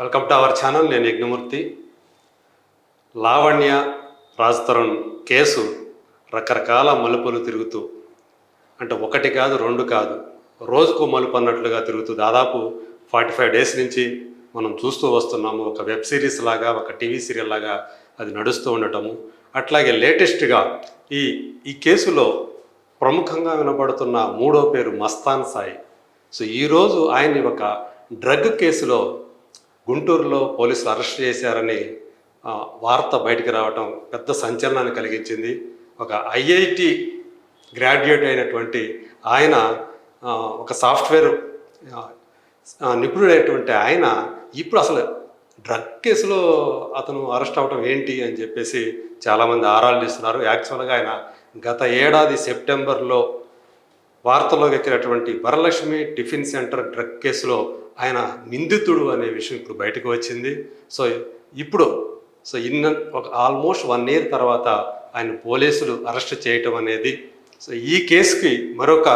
Welcome to our channel. నేను Yagnamurthy. Lavanya Raj Tarun case రకరకాల మలుపులు తిరుగుతూ, అంటే ఒకటి కాదు రెండు కాదు, రోజుకు మలుపు అన్నట్లుగా తిరుగుతూ దాదాపు 45 డేస్ నుంచి మనం చూస్తూ వస్తున్నాము. ఒక వెబ్ సిరీస్ లాగా, ఒక టీవీ సీరియల్ లాగా అది నడుస్తూ ఉండటము. అట్లాగే లేటెస్ట్గా ఈ కేసులో ప్రముఖంగా వినబడుతున్న మూడో పేరు మస్తాన్ సాయి. సో ఈరోజు ఆయన్ని ఒక డ్రగ్ కేసులో గుంటూరులో పోలీసులు అరెస్ట్ చేశారని వార్త బయటికి రావటం పెద్ద సంచలనాన్ని కలిగించింది. ఒక ఐఐటి గ్రాడ్యుయేట్ అయినటువంటి ఆయన, ఒక సాఫ్ట్వేర్ నిపుణుడైనటువంటి ఆయన ఇప్పుడు అసలు డ్రగ్ కేసులో అతను అరెస్ట్ అవ్వటం ఏంటి అని చెప్పేసి చాలామంది ఆరాలు తీస్తున్నారు. యాక్చువల్గా ఆయన గత ఏడాది సెప్టెంబర్లో వార్తలోకి ఎక్కినటువంటి వరలక్ష్మి టిఫిన్ సెంటర్ డ్రగ్ కేసులో ఆయన నిందితుడు అనే విషయం ఇప్పుడు బయటకు వచ్చింది. ఇప్పుడు ఒక ఆల్మోస్ట్ 1 year తర్వాత ఆయన పోలీసులు అరెస్ట్ చేయటం అనేది ఈ కేసుకి మరొక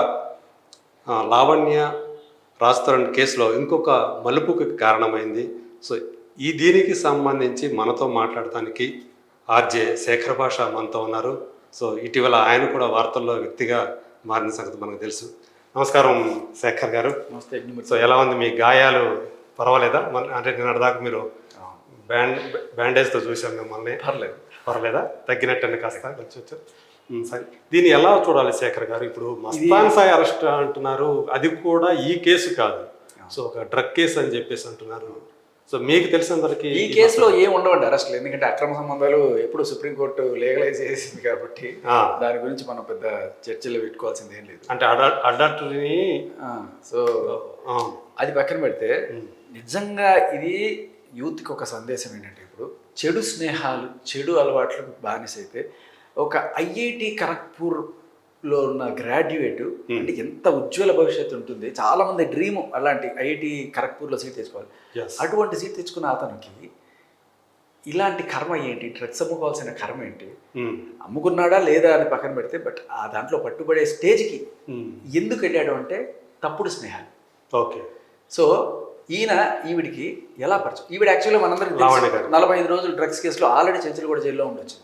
లావణ్య రాజ్ తరుణ్ కేసులో ఇంకొక మలుపుకి కారణమైంది. దీనికి సంబంధించి మనతో మాట్లాడటానికి ఆర్జే శేఖర్ భాష మనతో ఉన్నారు. ఇటీవల ఆయన కూడా వార్తల్లో వ్యక్తిగా మారిన సంగతి మనకు తెలుసు. నమస్కారం శేఖర్ గారు. నమస్తే. ఎలా ఉంది మీ గాయాలు? పర్వాలేదా? అంటే నిన్నటిదాకా మీరు బ్యాండేజ్తో చూసాం మిమ్మల్ని. పర్లేదా? తగ్గినట్టని కాస్త కొంచెం. సరే, దీన్ని ఎలా చూడాలి శేఖర్ గారు? ఇప్పుడు మస్తాన్ సాయి అరెస్ట్ అంటున్నారు, అది కూడా ఈ కేసు కాదు, ఒక డ్రగ్ కేసు అని చెప్పేసి అంటున్నారు. మీకు తెలిసినందరికి ఈ కేసులో ఏం ఉండవండి అరెస్టులు, ఎందుకంటే అక్రమ సంబంధాలు ఎప్పుడు సుప్రీంకోర్టు లీగలైజ్ చేసింది కాబట్టి దాని గురించి మనం పెద్ద చర్చలు పెట్టుకోవాల్సింది ఏం లేదు. అంటే అడల్టరీని అది పక్కన పెడితే నిజంగా ఇది యూత్కి ఒక సందేశం ఏంటంటే, ఇప్పుడు చెడు స్నేహాలు, చెడు అలవాట్లకు బానిసైతే ఒక ఐఐటి ఖరగ్పూర్లో ఉన్న గ్రాడ్యుయేట్ అంటే ఎంత ఉజ్వల భవిష్యత్తు ఉంటుంది. చాలా మంది డ్రీము అలాంటి ఐఐటి ఖరగ్పూర్లో సీట్ తెచ్చుకోవాలి. అటువంటి సీట్ తెచ్చుకున్న అతనికి ఇలాంటి కర్మ ఏంటి? డ్రగ్స్ అమ్ముకోవాల్సిన కర్మ ఏంటి? అమ్ముకున్నాడా లేదా అని పక్కన పెడితే, బట్ ఆ దాంట్లో పట్టుబడే స్టేజ్కి ఎందుకు వెళ్ళాడు అంటే తప్పుడు స్నేహాలు. ఓకే. ఈవిడికి ఎలా పరిచయం? ఈవిడ యాక్చువల్గా మనందరికి 45 రోజులు డ్రగ్స్ కేసులో ఆల్రెడీ చెంచులగూడ జైల్లో ఉండొచ్చు.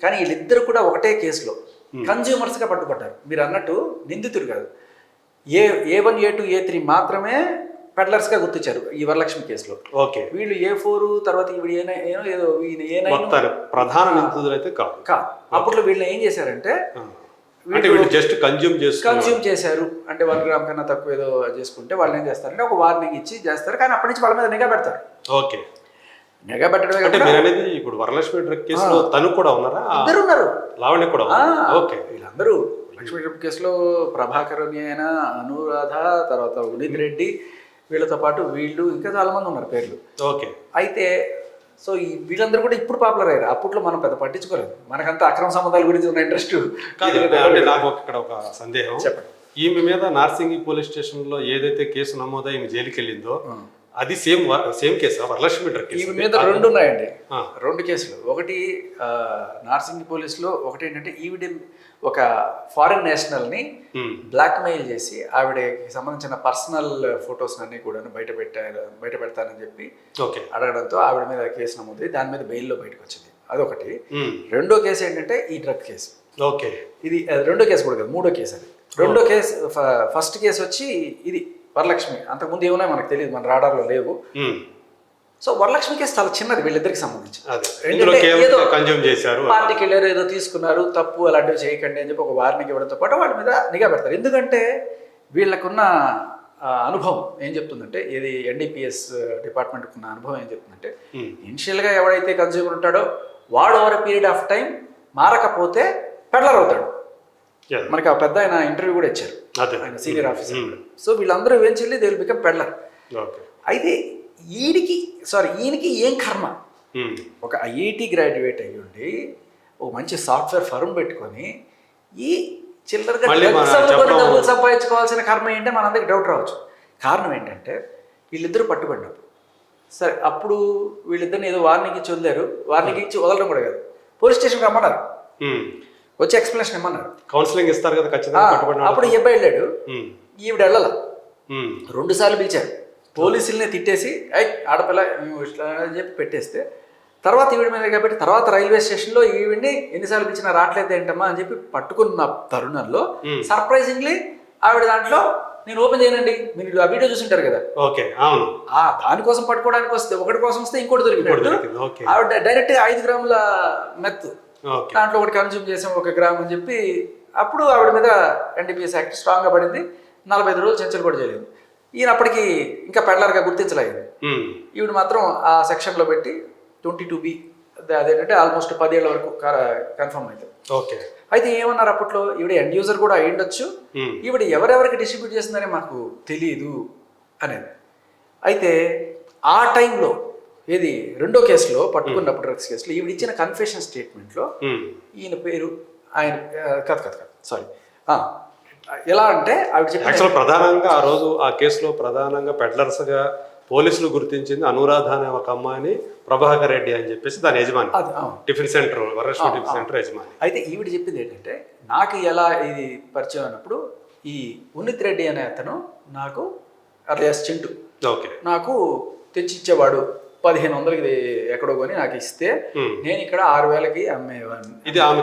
కానీ వీళ్ళిద్దరు కూడా ఒకటే కేసులో కన్జ్యూమర్స్గా పట్టుబడ్డారు. మీరు అన్నట్టు నిందితుడు కాదు. A1, A2, A3 మాత్రమే పెడ్లర్స్గా గుర్తించారు ఈ వరలక్ష్మి కేసులో. ఓకే. వీళ్ళు A4 తర్వాత ఈవిడ A9 ప్రధాన నిందితులు అయితే కాదు. అప్పట్లో వీళ్ళని ఏం చేశారంటే జస్ట్ కన్జ్యూమ్ చేశారు. అంటే 1 gram కన్నా తక్కువ ఏదో చేసుకుంటే వాళ్ళు ఏం చేస్తారంటే ఒక వార్నింగ్ ఇచ్చి చేస్తారు. కానీ అప్పటి నుంచి వాళ్ళ మీద నిఘా పెడతారు. ఓకే. నిఘా పెట్టడమే అంటే ఇప్పుడు వరలక్ష్మి డ్రగ్ కేసులో తను కూడా ఉన్నారా? ఇద్దరు ఉన్నారు. లావణ్య కూడా. ఓకే. వీళ్ళందరూ లక్ష్మీ డ్రగ్ కేసులో ప్రభాకర్ అని ఆయన, అనురాధ, తర్వాత ఉనిత్ రెడ్డి, వీళ్ళతో పాటు వీళ్ళు ఇంకా చాలా మంది ఉన్నారు పేర్లు. ఓకే. అయితే వీళ్ళందరూ కూడా ఇప్పుడు పాపులర్ అయ్యారు. అప్పట్లో మనం పెద్ద పట్టించుకోలేదు. మనకంతా అక్రమ సంబంధాల గురించి ఉన్న ఇంట్రెస్ట్. నాకు ఇక్కడ ఒక సందేహం. చెప్పండి. ఈమె మీద నార్సింగి పోలీస్ స్టేషన్ లో ఏదైతే కేసు నమోదై ఈమె జైలుకి వెళ్ళిందో అది సేమ్ కేసా? Varalakshmi drug case. ఈమె మీద 2 ఉన్నాయండి, 2 కేసులు. ఒకటి నార్సింగి పోలీసులో ఒకటి ఏంటంటే, ఈవిడ ఒక ఫారిన్ నేషనల్ని బ్లాక్మెయిల్ చేసి ఆవిడకి సంబంధించిన పర్సనల్ ఫొటోస్ అన్ని కూడా బయట పెడతానని చెప్పి అడగడంతో ఆవిడ మీద కేసు నమోదు. దాని మీద బెయిల్లో బయటకు వచ్చింది. అదొకటి. రెండో కేసు ఏంటంటే ఈ డ్రగ్ కేసు. ఓకే. ఇది రెండో కేసు కూడా కాదు, మూడో కేసు. అది రెండో కేసు. ఫస్ట్ కేసు వచ్చి ఇది వరలక్ష్మి. అంతకుముందు ఏమున్నాయి మనకు తెలియదు, మన రాడార్లో లేవు. వరలక్ష్మి కేసు చాలా చిన్నది వీళ్ళిద్దరికి సంబంధించి. పార్టీకి వెళ్ళారు, ఏదో తీసుకున్నారు, తప్పు అలాంటివి చేయకండి అని చెప్పి ఒక వార్నింగ్ ఇవ్వడంతో పాటు వాళ్ళ మీద నిఘా పెడతారు. ఎందుకంటే వీళ్ళకున్న అనుభవం ఏం చెప్తుందంటే, ఇది NDPS డిపార్ట్మెంట్కి ఉన్న అనుభవం ఏం చెప్తుందంటే, ఇనిషియల్గా ఎవడైతే కన్స్యూమర్ ఉంటాడో వాడు ఓవర్ పీరియడ్ ఆఫ్ టైం మారకపోతే పెడ్లర్ అవుతాడు. మనకి ఆ పెద్ద ఆయన ఇంటర్వ్యూ కూడా ఇచ్చారు, ఆయన సీనియర్ ఆఫీసర్. వీళ్ళందరూ eventually they will become peddler. అయితే ఈయనకి ఏం కర్మ? ఒక ఐఐటి గ్రాడ్యుయేట్ అయ్యి ఉండి ఒక మంచి సాఫ్ట్వేర్ ఫర్మ్ పెట్టుకొని ఈ చిల్లరగా డబ్బులు సంపాదించుకోవాల్సిన కర్మ ఏంటంటే మనందరికి డౌట్ రావచ్చు. కారణం ఏంటంటే, వీళ్ళిద్దరూ పట్టుబడినప్పుడు సరే అప్పుడు వీళ్ళిద్దరిని ఏదో వార్నింగ్ ఇచ్చి వదిలేరు. వార్నింగ్ ఇచ్చి వదలడం కూడా కాదు, పోలీస్ స్టేషన్కి రమ్మన్నారు, వచ్చి ఎక్స్ప్లెనేషన్ ఇమ్మన్నారు, కౌన్సిలింగ్ ఇస్తారు కదా ఖచ్చితంగా. అప్పుడు ఈ అబ్బాయి వెళ్ళాడు, ఈవిడ వెళ్ళాల. 2 సార్లు పిలిచారు పోలీసుల్ని తిట్టేసి ఆడపిల్ల మేము ఇట్లా అని చెప్పి పెట్టేస్తే తర్వాత ఈవిడ మీద కాబట్టి తర్వాత రైల్వే స్టేషన్లో ఈవిడ్ని ఎన్నిసార్లు పిలిచినా రావట్లేదు ఏంటమ్మా అని చెప్పి పట్టుకున్న తరుణంలో సర్ప్రైజింగ్లీ ఆవిడ దాంట్లో నేను ఓపెన్ చేయనండి, మీరు ఆ వీడియో చూసింటారు కదా, ఓకే అవును, దానికోసం పట్టుకోవడానికి వస్తే ఒకటి కోసం వస్తే ఇంకోటి దొరికినట్టు ఆవిడ డైరెక్ట్ 5 గ్రాముల మెత్ దాంట్లో ఒకటి కన్జ్యూమ్ చేసాం 1 గ్రామ్ అని చెప్పి అప్పుడు ఆవిడ మీద NDPS యాక్ట్ స్ట్రాంగ్గా పడింది. 45 రోజులు చెంచలు కూడా చేయలేదు. ఈయన అప్పటికి ఇంకా పెడ్లర్గా గుర్తించలేదు. ఈవిడ మాత్రం ఆ సెక్షన్లో పెట్టి 22B అదేంటంటే ఆల్మోస్ట్ 10 ఏళ్ల వరకు కన్ఫర్మ్ అవుతుంది. ఓకే. అయితే ఏమన్నారు అప్పట్లో, ఈవిడ ఎండ్ యూజర్ కూడా అయి ఉండొచ్చు, ఈవిడ ఎవరెవరికి డిస్ట్రిబ్యూట్ చేస్తుందని మాకు తెలియదు అనేది. అయితే ఆ టైంలో ఏది రెండో కేసులో పట్టుకున్నప్పుడు డ్రగ్స్ కేసులో ఈవిడ ఇచ్చిన కన్ఫెషన్ స్టేట్మెంట్లో ఈయన పేరు ఆయన కథ సారీ ఎలా అంటే ఆవిడ యాక్చువల్ ప్రధానంగా ఆ రోజు ఆ కేసులో ప్రధానంగా పెడ్లర్స్గా పోలీసులు గుర్తించింది అనురాధ అనే ఒక అమ్మాయిని, ప్రభాకర్ రెడ్డి అని చెప్పేసి దాని యజమాని, tiffin centre Varalakshmi tiffin centre యజమాని. అయితే ఈవిడ చెప్పింది ఏంటంటే నాకు ఎలా ఇది పరిచయం అయినప్పుడు ఈ ఉన్నిత్ రెడ్డి అనే అతను నాకు అలియాస్ చింటూ నాకు తెచ్చిచ్చేవాడు 1500కి ఎక్కడో కొని నాకు ఇస్తే నేను ఇక్కడ 6000కి అమ్మేవాడిని. ఇది ఆమె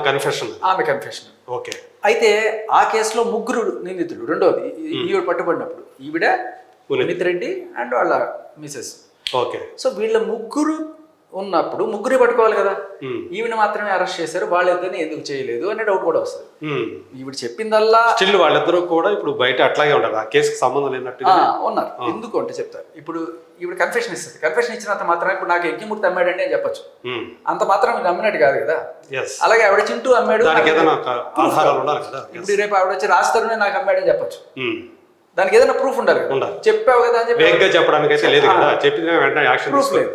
కన్ఫెషన్. ఓకే. అయితే ఆ కేసులో 3 నిందితులు. రెండోది ఈవిడ పట్టుబడినప్పుడు ఈవిడ, ఉన్నిత్ రెడ్డి అండ్ వాళ్ళ మిసెస్. ఓకే. సో వీళ్ళ 3 ఉన్నప్పుడు 3 పట్టుకోవాలి కదా, ఈవిడ మాత్రమే అరెస్ట్ చేశారు, వాళ్ళిద్దరిని ఎందుకు చేయలేదు అనే డౌట్ కూడా వస్తుంది. ఈవిడ చెప్పిందల్లా స్టిల్ వాళ్ళిద్దరూ కూడా ఇప్పుడు బయట అట్లాగే ఉంటారు, ఆ కేసుకి సంబంధం లేనట్టుగా ఉన్నారు. ఎందుకు అంటే చెప్తారు. ఇప్పుడు ఈవిడ కన్ఫెషన్ ఇస్తుంది, కన్ఫెషన్ ఇచ్చినంత మాత్రం ఇప్పుడు నాకు యజ్ఞమూర్తి అమ్మాడండి అని చెప్పొచ్చు, అంత మాత్రం మీరు నమ్మినట్టు కాదు కదా. అలాగే ఆవిడ చింటూ అమ్మాడు, ఇప్పుడు రేపు ఆవిడ వచ్చి రాస్తారునే నాకు అమ్మాడని చెప్పొచ్చు, దానికి ఏదైనా ప్రూఫ్ ఉండాలి కదా. చెప్పావు కదా అని చెప్పి చెప్పడానికి అయితే లేదు కదా, చెప్పిన వెంటనే యాక్షన్ ప్రూఫ్ లేదు.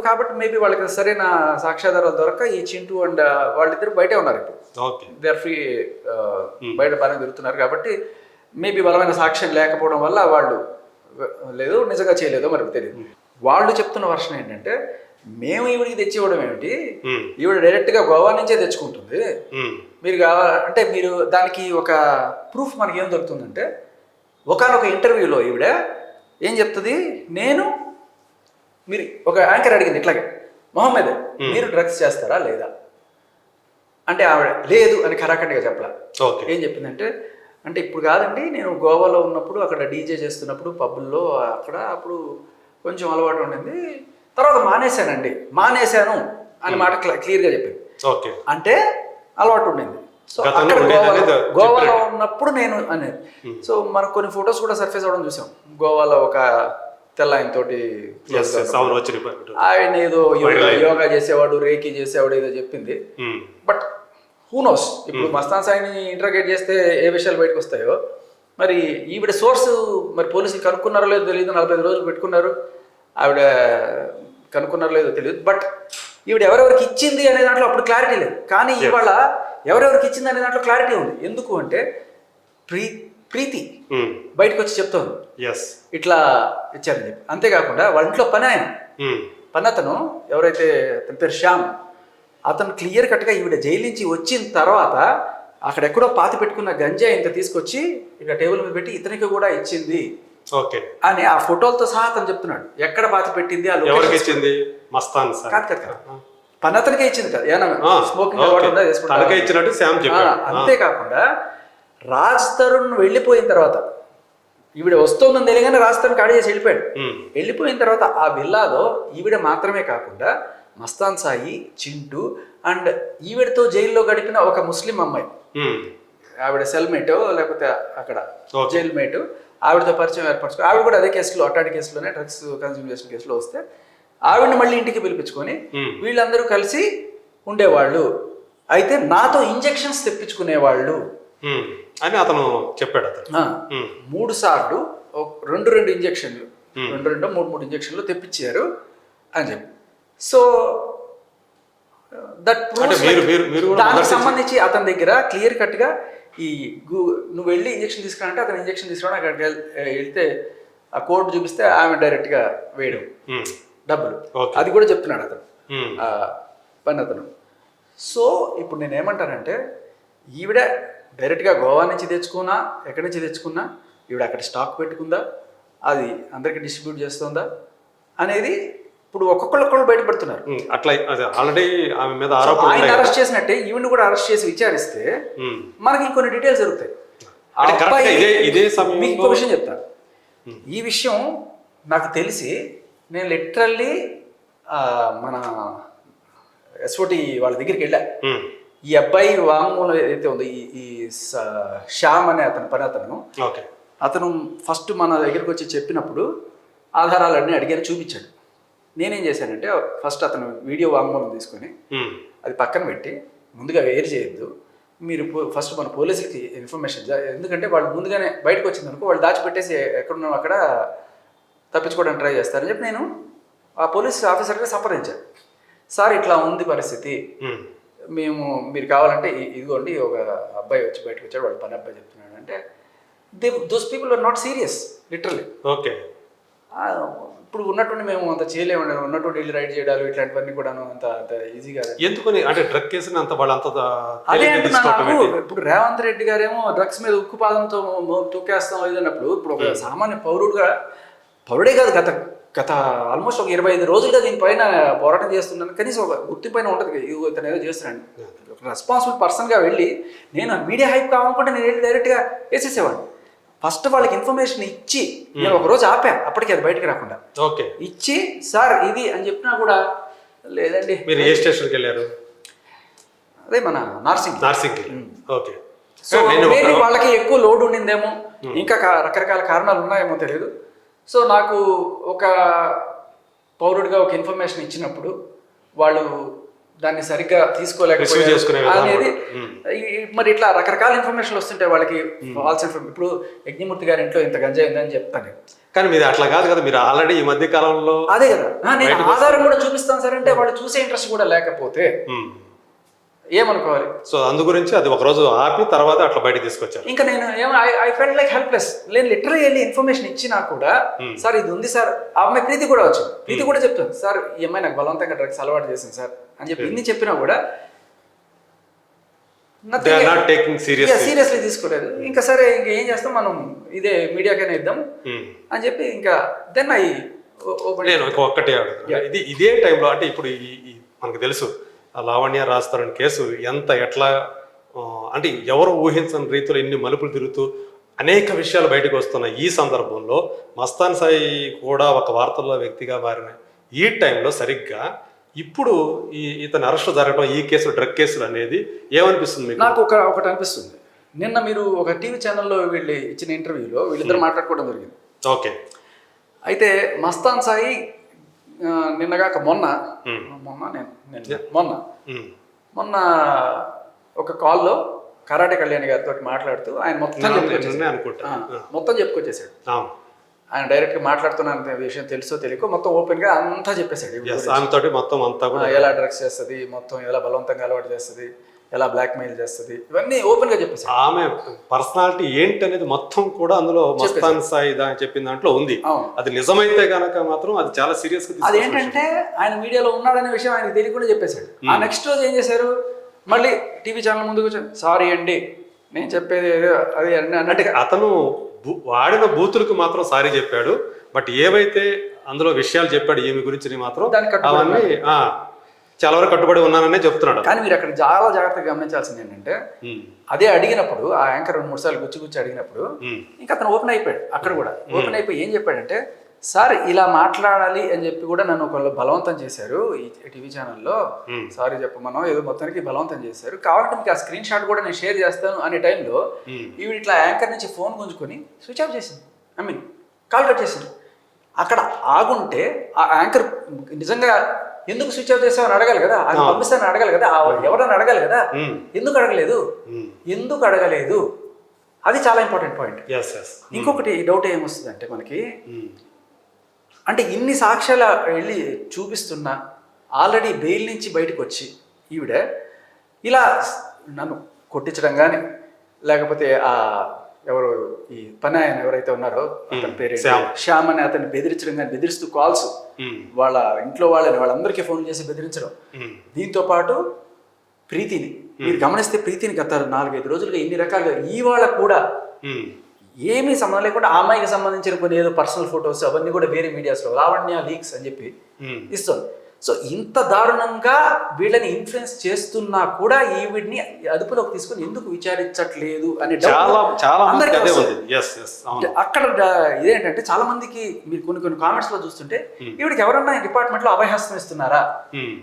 కాబట్టి మేబీ వాళ్ళకి సరైన సాక్ష్యాధారాలు దొరక ఈ చింటూ అండ్ వాళ్ళిద్దరు బయటే ఉన్నారు ఇప్పుడు, దే ఆర్ ఫ్రీ, బయట బాగానే దొరుకుతున్నారు. కాబట్టి మేబీ బలమైన సాక్ష్యం లేకపోవడం వల్ల వాళ్ళు లేదు నిజంగా చేయలేదో మనకు తెలియదు. వాళ్ళు చెప్తున్న వర్షన్ ఏంటంటే మేము ఈవిడికి తెచ్చి ఇవ్వడం ఏమిటి, ఈవిడ డైరెక్ట్గా గోవా నుంచే తెచ్చుకుంటుంది, మీరు కావాలంటే మీరు దానికి ఒక ప్రూఫ్ మనకి ఏం దొరుకుతుందంటే ఒకనొక ఇంటర్వ్యూలో ఈవిడ ఏం చెప్తుంది, మీరు ఒక యాంకర్ అడిగింది ఇట్లాగే, మొహమ్మద్ మీరు డ్రగ్స్ చేస్తారా లేదా అంటే ఆవిడ లేదు అని ఖరాఖండిగా చెప్పలా. ఏం చెప్పిందంటే అంటే ఇప్పుడు కాదండి, నేను గోవాలో ఉన్నప్పుడు అక్కడ డీజే చేస్తున్నప్పుడు పబ్బుల్లో అప్పుడు కొంచెం అలవాటు ఉండింది, తర్వాత మానేశాను అని మాట క్లియర్గా చెప్పింది. అంటే అలవాటు ఉండింది. సో అక్కడ గోవాలో ఉన్నప్పుడు నేను అనేది. సో మనకు కొన్ని ఫొటోస్ కూడా సర్ఫేస్ అవ్వడం చూసాం, గోవాలో ఒక తెల్ల ఆయన తోటి ఆయన ఏదో యోగా చేసేవాడు, రేకి చేసేవాడు ఏదో చెప్పింది. బట్ హూ నోస్, ఇప్పుడు మస్తాన్ సాయిని ఇంటర్గేట్ చేస్తే ఏ విషయాలు బయటకు వస్తాయో, మరి ఈవిడ సోర్స్ మరి పోలీసులు కనుక్కున్నారో లేదో తెలియదు, 45 రోజులు పెట్టుకున్నారు, ఆవిడ కనుక్కున్నారో లేదో తెలియదు. బట్ ఈవిడ ఎవరెవరికి ఇచ్చింది అనే దాంట్లో అప్పుడు క్లారిటీ లేదు, కానీ ఇవాళ ఎవరెవరికి ఇచ్చింది అనే దాంట్లో క్లారిటీ ఉంది. ఎందుకు అంటే ప్రీతి బయటకు వచ్చి చెప్తోంది ఇట్లా ఇచ్చారని చెప్పి. అంతేకాకుండా వాళ్ళ ఇంట్లో పని అతను ఎవరైతే అతని పేరు శ్యామ్, అతను క్లియర్ కట్గా ఈవిడ జైలు నుంచి వచ్చిన తర్వాత అక్కడెక్కడో పాతి పెట్టుకున్న గంజా ఇంత తీసుకొచ్చి ఇక టేబుల్ మీద పెట్టి ఇతనికి కూడా ఇచ్చింది అని ఆ ఫోటోలతో సహా అతను చెప్తున్నాడు. ఎక్కడ పాతి పెట్టింది, పని అతనికే ఇచ్చింది కదా, ఏమన్నా స్మోకింగ్ అంతేకాకుండా రాజ్ తరుణ్ వెళ్ళిపోయిన తర్వాత ఈవిడ వస్తుందని తెలియగానే రాజ్ తరుణ్ కాడి చేసి వెళ్ళిపోయిన తర్వాత ఆ విల్లాలో ఈవిడ మాత్రమే కాకుండా మస్తాన్ సాయి, చింటూ అండ్ ఈవిడతో జైల్లో గడిపిన ఒక ముస్లిం అమ్మాయి, ఆవిడ సెల్మేట్ లేకపోతే అక్కడ జైల్ మేట్, ఆవిడతో పరిచయం ఏర్పరచుకో, ఆవిడ కూడా అదే కేసులో అట్లాంటి కేసులోనే డ్రగ్స్ కన్స్యూమ్ చేసిన కేసులో వస్తే ఆవిడని మళ్ళీ ఇంటికి పిలిపించుకొని వీళ్ళందరూ కలిసి ఉండేవాళ్ళు, అయితే నాతో ఇంజెక్షన్స్ తెప్పించుకునేవాళ్ళు అని అతను చెప్పాడు. 3 సార్లు 2 ఇంజెక్షన్లు 3 ఇంజెక్షన్లు తెప్పించారు అని చెప్పి. సో దానికి సంబంధించి అతని దగ్గర క్లియర్ కట్గా నువ్వు వెళ్ళి ఇంజెక్షన్ తీసుకురాంటే అతను ఇంజెక్షన్ తీసుకురా, అక్కడికి వెళ్తే ఆ కోడ్ చూపిస్తే ఆమె డైరెక్ట్గా వేయడం డబ్బులు, అది కూడా చెప్తున్నాడు అతను పని అతను. సో ఇప్పుడు నేనేమంటానంటే ఈవిడ డైరెక్ట్గా గోవా నుంచి తెచ్చుకున్నా, ఎక్కడి నుంచి తెచ్చుకున్నా ఈవిడ అక్కడ స్టాక్ పెట్టుకుందా, అది అందరికీ డిస్ట్రిబ్యూట్ చేస్తుందా అనేది ఇప్పుడు ఒక్కొక్కళ్ళు బయటపడుతున్నారు. అట్లా ఆల్రెడీ ఆమె మీద ఆయన ఆరోపణలు అరెస్ట్ చేసినట్టే ఈవెన్ కూడా అరెస్ట్ చేసి విచారిస్తే మనకి ఇంకొన్ని డీటెయిల్స్ దొరుకుతాయి. ఆ అంటే అబ్బాయి కరెక్ట్గా ఇదే సమయంలో- మీకు ఇంకో విషయం చెప్తా. ఈ విషయం నాకు తెలిసి నేను లిటరల్లీ మన ఎస్ఓటి వాళ్ళ దగ్గరికి వెళ్ళా. ఈ అబ్బాయి వాంగ్మూలం ఏదైతే ఉందో ఈ శ్యామ్ అనే అతను ఓకే అతను ఫస్ట్ మన దగ్గరికి వచ్చి చెప్పినప్పుడు ఆధారాలన్నీ అడిగారు, చూపించాడు. నేనేం చేశానంటే ఫస్ట్ అతను వీడియో వాంగ్మూలం తీసుకొని అది పక్కన పెట్టి ముందుగా వేరు చేయొద్దు, మీరు ఫస్ట్ మన పోలీసులకి ఇన్ఫర్మేషన్, ఎందుకంటే వాళ్ళు ముందుగానే బయటకు వచ్చిందనుకో వాళ్ళు దాచిపెట్టేసి ఎక్కడున్నాం అక్కడ తప్పించుకోవడానికి ట్రై చేస్తారని చెప్పి నేను ఆ పోలీస్ ఆఫీసర్గా సంప్రదించాను. సార్ ఇట్లా ఉంది పరిస్థితి, మీరు కావాలంటే ఇదిగోండి ఒక అబ్బాయి వచ్చి బయటకు వచ్చాడు, వాడు పని అబ్బాయి చెప్తున్నాడు అంటే those people are not serious literally. Okay ఇప్పుడు ఉన్నటువంటి మేము అంత చేయలేము, ఉన్నటువంటి వెళ్ళి రైడ్ చేయడాలు ఇట్లాంటివన్నీ కూడా అంత ఈజీగా ఎందుకని అంటే డ్రగ్ కేసుని అంత వాళ్ళు అంత అదే అంటున్నా. నాకు ఇప్పుడు రేవంత్ రెడ్డి గారేమో డ్రగ్స్ మీద ఉక్కు పాదంతో తొక్కేస్తాం అన్నప్పుడు ఇప్పుడు ఒక సామాన్య పౌరుడే కాదు గత ఆల్మోస్ట్ ఒక 25 రోజులుగా దీనిపైన పోరాటం చేస్తున్నాను, కనీసం ఒక గుర్తింపు పైన ఉంటుంది, ఇతను ఏదో చేస్తున్నాను. రెస్పాన్సిబుల్ పర్సన్గా వెళ్ళి నేను మీడియా హైప్ కావాలనుకుంటే నేను వెళ్ళి డైరెక్ట్గా వేసేసేవాడిని. ఫస్ట్ వాళ్ళకి ఇన్ఫర్మేషన్ ఇచ్చి నేను ఒక రోజు ఆపా, అప్పటికి అది బయటకు రాకుండా ఓకే ఇచ్చి సార్ ఇది అని చెప్పినా కూడా లేదండి. మీరు ఏ స్టేషన్కి వెళ్ళారు? అదే మన నార్సింగ్. ఓకే సో మేబీ వాళ్ళకి ఎక్కువ లోడ్ ఉండిందేమో, ఇంకా రకరకాల కారణాలు ఉన్నాయేమో తెలియదు. సో నాకు ఒక పౌరుడిగా ఒక ఇన్ఫర్మేషన్ ఇచ్చినప్పుడు వాళ్ళు దాన్ని సరిగ్గా తీసుకోలేకపోయారు అనేది. మరి ఇట్లా రకరకాల ఇన్ఫర్మేషన్లు వస్తుంటాయి వాళ్ళకి, ఫాల్స్ ఇన్ఫర్మేషన్. ఇప్పుడు యజ్ఞమూర్తి గారి ఇంట్లో ఇంత గంజాయి ఉందని చెప్తాను, కానీ మీరు అట్లా కాదు కదా, మీరు ఆల్రెడీ ఈ మధ్య కాలంలో అదే కదా నేను ఆధారం కూడా చూపిస్తాను సార్ అంటే వాళ్ళు చూసే ఇంట్రెస్ట్ కూడా లేకపోతే ఏమనుకోవాలి. సో అందు గురించి అది ఒక రోజు ఆపి తర్వాత అట్లా బయట తీసుకొచ్చారు. ఇంకా నేను ఐ ఫెల్ట్ లైక్ హెల్ప్లెస్. నేను లిటరల్లీ వెళ్ళి ఇన్ఫర్మేషన్ ఇచ్చినా కూడా సార్ ఇది ఉంది సార్, ఆ అమ్మాయి ప్రీతి కూడా వచ్చింది, ప్రీతి కూడా చెప్తాను సార్ ఈ అమ్మాయి నాకు బలవంతంగా డ్రగ్స్ అలవాటు చేసింది సార్ అని చెప్పి ఇన్ని చెప్పినా కూడా సీరియస్లీ తీసుకోలేదు. ఇంకా సరే ఇంకా ఏం చేస్తాం మనం, ఇదే మీడియాకైనా ఇద్దాం అని చెప్పి ఇంకా దెన్ నేను ఒక్కటే ఇదే టైంలో అంటే ఇప్పుడు మనకు తెలుసు లావణ్య రాస్తారని కేసు ఎట్లా అంటే ఎవరు ఊహించని రీతిలో ఇన్ని మలుపులు తిరుగుతూ అనేక విషయాలు బయటకు వస్తున్న ఈ సందర్భంలో మస్తాన్ సాయి కూడా ఒక వార్తల్లో వ్యక్తిగా మారిన ఈ టైంలో సరిగ్గా ఇప్పుడు ఇతని అరెస్ట్ జరగడం, ఈ కేసులు డ్రగ్ కేసులు అనేది ఏమనిపిస్తుంది మీకు? నాకు ఒకటి అనిపిస్తుంది. నిన్న మీరు ఒక టీవీ ఛానల్లో వీళ్ళు ఇచ్చిన ఇంటర్వ్యూలో వీళ్ళిద్దరు మాట్లాడుకోవడం జరిగింది. ఓకే అయితే మస్తాన్ సాయి నిన్నగాక మొన్న ఒక కాల్లో కరాటే కళ్యాణ్ గారితో మాట్లాడుతూ ఆయన మొత్తం చెప్పుకొచ్చేసాడు. ఆయన డైరెక్ట్గా మాట్లాడుతున్న విషయం తెలుసో తెలియకో మొత్తం ఓపెన్గా అంతా చెప్పేశాడు. ఎలా డ్రగ్స్ చేస్తుంది, మొత్తం ఎలా బలవంతంగా అలవాటు చేస్తుంది, ఎలా బ్లాక్ మెయిల్ చేస్తుంది, ఇవన్నీ ఓపెన్ గా చెప్పేసి ఆమె పర్సనాలిటీ ఏంటి అనేది మొత్తం కూడా అందులో మస్తాన్ సాయి చెప్పిన దాంట్లో ఉంది. అది నిజమైతే గనక మాత్రం అది చాలా సీరియస్ గా. అదేంటంటే ఆయన మీడియాలో ఉన్నాడనే విషయం ఆయనకు తెలియకుండా చెప్పేశాడు. ఆ నెక్స్ట్ రోజు ఏం చేశారు, మళ్ళీ టీవీ ఛానల్ ముందుకు సారీ అండి నేను చెప్పేది అది అంటే అతను వాడిన బూతులకు మాత్రం సారీ చెప్పాడు, బట్ ఏవైతే అందులో విషయాలు చెప్పాడు ఈమె గురించి మాత్రం అవన్నీ చాలా వరకు కట్టుబడి ఉన్నాననే చెప్తున్నాడు. కానీ మీరు అక్కడ చాలా జాగ్రత్తగా గమనించాల్సింది ఏంటంటే అదే అడిగినప్పుడు ఆ యాంకర్ 2-3 సార్లు గుచ్చి అడిగినప్పుడు ఇంకా అతను ఓపెన్ అయిపోయాడు. అక్కడ కూడా ఓపెన్ అయిపోయి ఏం చెప్పాడంటే సార్ ఇలా మాట్లాడాలి అని చెప్పి కూడా నన్ను ఒకళ్ళు బలవంతం చేశారు ఈ టీవీ ఛానల్లో, సారీ చెప్పమనో ఏదో మొత్తానికి బలవంతం చేశారు, కావాలంటే మీకు ఆ స్క్రీన్ షాట్ కూడా నేను షేర్ చేస్తాను అనే టైంలో ఈవిడ ఇట్లా యాంకర్ నుంచి ఫోన్ గుంజుకొని స్విచ్ ఆఫ్ చేసింది, కాల్ కట్ చేసింది. అక్కడ ఆగుంటే ఆ యాంకర్ నిజంగా ఎందుకు స్విచ్ ఆఫ్ చేసామని అడగాలి కదా, అది పంపిస్తానని అడగాలి కదా, ఎవరని అడగాలి కదా, ఎందుకు అడగలేదు, అది చాలా ఇంపార్టెంట్ పాయింట్. ఇంకొకటి డౌట్ ఏమొస్తుంది అంటే మనకి, అంటే ఇన్ని సాక్ష్యాలు వెళ్ళి చూపిస్తున్నా ఆల్రెడీ బెయిల్ నుంచి బయటకు వచ్చి ఈవిడ ఇలా నన్ను కొట్టించడం కానీ లేకపోతే ఆ ఎవరు ఈ పని ఆయన ఎవరైతే ఉన్నారో అతని పేరు శ్యామ్ అని అతన్ని బెదిరించడం కానీ, బెదిరిస్తూ కాల్స్ వాళ్ళ ఇంట్లో వాళ్ళందరికీ ఫోన్ చేసి బెదిరించడం, దీంతో పాటు ప్రీతిని మీరు గమనిస్తే ప్రీతిని గత 4-5 రోజులుగా ఇన్ని రకాలుగా ఇవాళ కూడా ఏమీ సంబంధం లేకుండా ఆ అమ్మాయికి సంబంధించిన కొన్ని ఏదో పర్సనల్ ఫొటోస్ అవన్నీ కూడా వేరే మీడియాస్లో లావణ్య లీక్స్ అని చెప్పి ఇస్తుంది. సో ఇంత దారుణంగా వీళ్ళని ఇన్ఫ్లుయెన్స్ చేస్తున్నా కూడా ఈవిడ్ని అదుపులోకి తీసుకొని ఎందుకు విచారించట్లేదు అనే చాలా అందరికీ అదే వస్తుంది. ఉంది. Yes, yes, అవును. అక్కడ ఇదేంటంటే చాలా మందికి మీరు కొన్ని కామెంట్స్ లో చూస్తుంటే ఈవిడికి ఎవరన్నా డిపార్ట్మెంట్ లో అభయహస్తం ఇస్తున్నారా?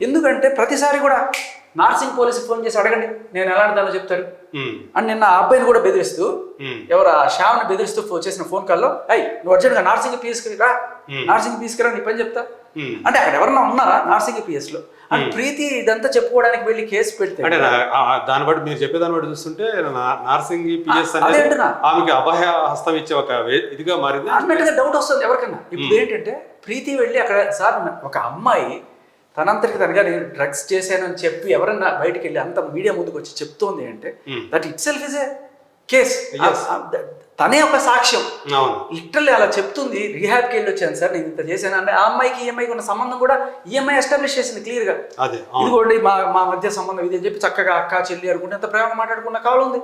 ఎందుకంటే ప్రతిసారి కూడా నార్సింగ్ పోలీసు ఫోన్ చేసి అడగండి నేను ఎలాంటి దానిలో చెప్తాడు అని నిన్న ఆ అబ్బాయిని కూడా బెదిరిస్తూ ఎవరు ఆ శ్యామ్ని బెదిరిస్తూ చేసిన ఫోన్ కాల్లో నువ్వు అర్జెంట్గా నార్సింగ్ పిఎస్కి రా, నార్సింగ్ పిఎస్కి రా, నీ పని చెప్తా అంటే అక్కడ ఎవరన్నా ఉన్నారా నార్సింగ్ పిఎస్ లో? అండ్ ప్రీతి ఇదంతా చెప్పుకోవడానికి వెళ్ళి కేసు పెడితే అంటే దాన్ని బట్టి మీరు చెప్పేదాన్ని బట్టి చూస్తుంటే నార్సింగ్ పిఎస్ అనేది ఆమెకి అభయ హస్తం ఇచ్చే ఒక ఇదిగా మారింది. అన్నట్టుగా డౌట్ వస్తుంది ఎవరికన్నా. ఇప్పుడు ఏంటంటే ప్రీతి వెళ్ళి అక్కడ సార్ ఒక అమ్మాయి తనంతటికి తనగా నేను డ్రగ్స్ చేశాను అని చెప్పి ఎవరన్నా బయటకు వెళ్ళి అంత మీడియా ముందుకు వచ్చి చెప్తోంది అంటే that it self is a case. తనే ఒక సాక్ష్యం. లిటరల్లీ అలా చెప్తుంది. రీహాబ్కి వెళ్ళి వచ్చాను సార్ నేను ఇంత చేశాను అంటే ఆ అమ్మాయికి ఈఎంఐకి ఉన్న సంబంధం కూడా ఈఎంఐ ఎస్టాబ్లిష్ చేసింది క్లియర్ గా. ఇదిగోండి మా మధ్య సంబంధం ఇది అని చెప్పి చక్కగా అక్క చెల్లి అనుకుంటే ఎంత ప్రేమగా మాట్లాడుకున్న కావాలి ఉంది.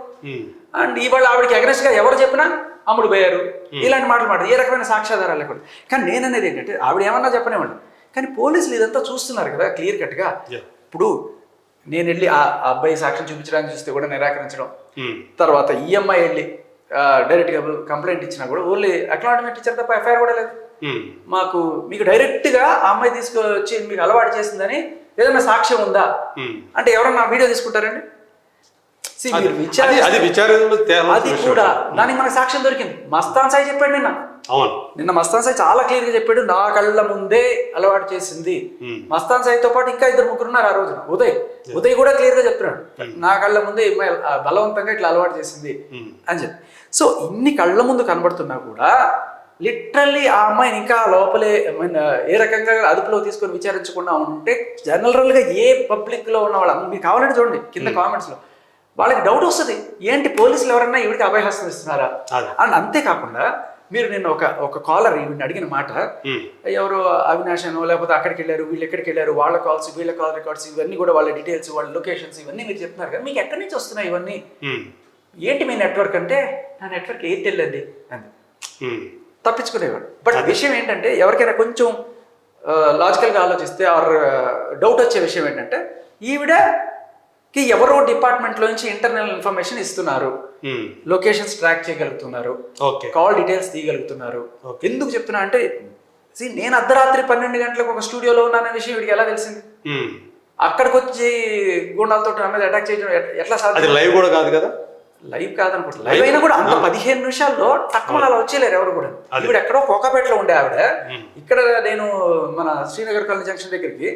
అండ్ ఇవాళ ఆవిడకి అగ్రెస్ట్ గా ఎవరు చెప్పినా అమ్ముడు పోయారు ఇలాంటి మాటలు ఏ రకమైన సాక్ష్యాధారాలు లేకుండా. కానీ నేననేది ఏంటంటే ఆవిడ ఏమన్నా చెప్పనివ్వండి, కానీ పోలీసులు ఇదంతా చూస్తున్నారు కదా క్లియర్ కట్ గా. ఇప్పుడు నేను వెళ్ళి ఆ అబ్బాయి సాక్ష్యం చూపించడానికి చూస్తే కూడా నిరాకరించడం, తర్వాత ఈఎంఐ వెళ్ళి డైరెక్ట్గా కంప్లైంట్ ఇచ్చినా కూడా ఓన్లీ అక్నాలజ్మెంట్ ఇచ్చారు తప్ప ఎఫ్ఐఆర్ కూడా లేదు. మీకు డైరెక్ట్గా ఆ అమ్మాయి తీసుకొచ్చి మీకు అలవాటు చేసిందని ఏదైనా సాక్ష్యం ఉందా అంటే ఎవరన్నా వీడియో తీసుకుంటారండి? అది కూడా దానికి మనకు సాక్ష్యం దొరికింది. మస్తాన్ సాయి చెప్పాడు నిన్న మస్తాన్ సాయి చాలా క్లియర్ గా చెప్పాడు, నా కళ్ళ ముందే అలవాటు చేసింది. మస్తాన్ సాయితో పాటు ఇంకా 2-3 ఉన్నారు ఆ రోజున. ఉదయ్ కూడా క్లియర్ గా చెప్తున్నాడు, నా కళ్ళ ముందే బలవంతంగా ఇట్లా అలవాటు చేసింది అని చెప్పి. సో ఇన్ని కళ్ళ ముందు కనబడుతున్నా కూడా లిటరల్లీ ఆ అమ్మాయిని ఇంకా లోపలే ఏ రకంగా అదుపులో తీసుకొని విచారించకుండా ఉంటే జనరల్ గా ఏ పబ్లిక్ లో ఉన్న వాళ్ళు మీకు కావాలంటే చూడండి కింద కామెంట్స్ లో వాళ్ళకి డౌట్ వస్తుంది, ఏంటి పోలీసులు ఎవరన్నా ఈవిడికి అభయహస్తం ఇస్తున్నారా అని. అంతేకాకుండా మీరు నిన్న ఒక కాలర్ ఈవిడిని అడిగిన మాట, ఎవరు అవినాష్ అనో లేకపోతే అక్కడికి వెళ్ళారు వీళ్ళు ఎక్కడికి వెళ్ళారు, వాళ్ళ కాల్స్ వీళ్ళ కాల్ రికార్డ్స్ ఇవన్నీ కూడా వాళ్ళ డీటెయిల్స్ వాళ్ళ లొకేషన్స్ ఇవన్నీ మీరు చెప్తున్నారు కదా, మీకు ఎక్కడి నుంచి వస్తున్నాయి ఇవన్నీ, ఏంటి మీ నెట్వర్క్ అంటే నా నెట్వర్క్ ఎయిర్టెల్ అండి అని తప్పించుకునేవాడు. బట్ విషయం ఏంటంటే ఎవరికైనా కొంచెం లాజికల్గా ఆలోచిస్తే ఆర్ డౌట్ వచ్చే విషయం ఏంటంటే ఈవిడకి ఎవరో డిపార్ట్మెంట్లో నుంచి ఇంటర్నల్ ఇన్ఫర్మేషన్ ఇస్తున్నారు, లొకేషన్స్ ట్రాక్ చేయగలుగుతున్నారు, కాల్ డీటెయిల్స్ తీయగలుగుతున్నారు. ఎందుకు చెప్తున్నా అంటే నేను అర్ధరాత్రి 12 గంటలకు ఒక స్టూడియోలో ఉన్నాననే విషయం వీడికి ఎలా తెలిసింది? అక్కడికి వచ్చి గుండాలతో నా మీద అటాక్ చేయడం ఎట్లా సాధ్యం? లైవ్ కూడా కాదు కదా, లైవ్ కాదనుకుంటా. లైవ్ అయినా కూడా అంత 15 నిమిషాల్లో తక్కువ అలా వచ్చేలేరు ఎవరు కూడా. ఇప్పుడు ఎక్కడో కోకాపేటలో ఉండే ఆవిడ ఇక్కడ నేను మన శ్రీనగర్ కాలనీ జంక్షన్ దగ్గరికి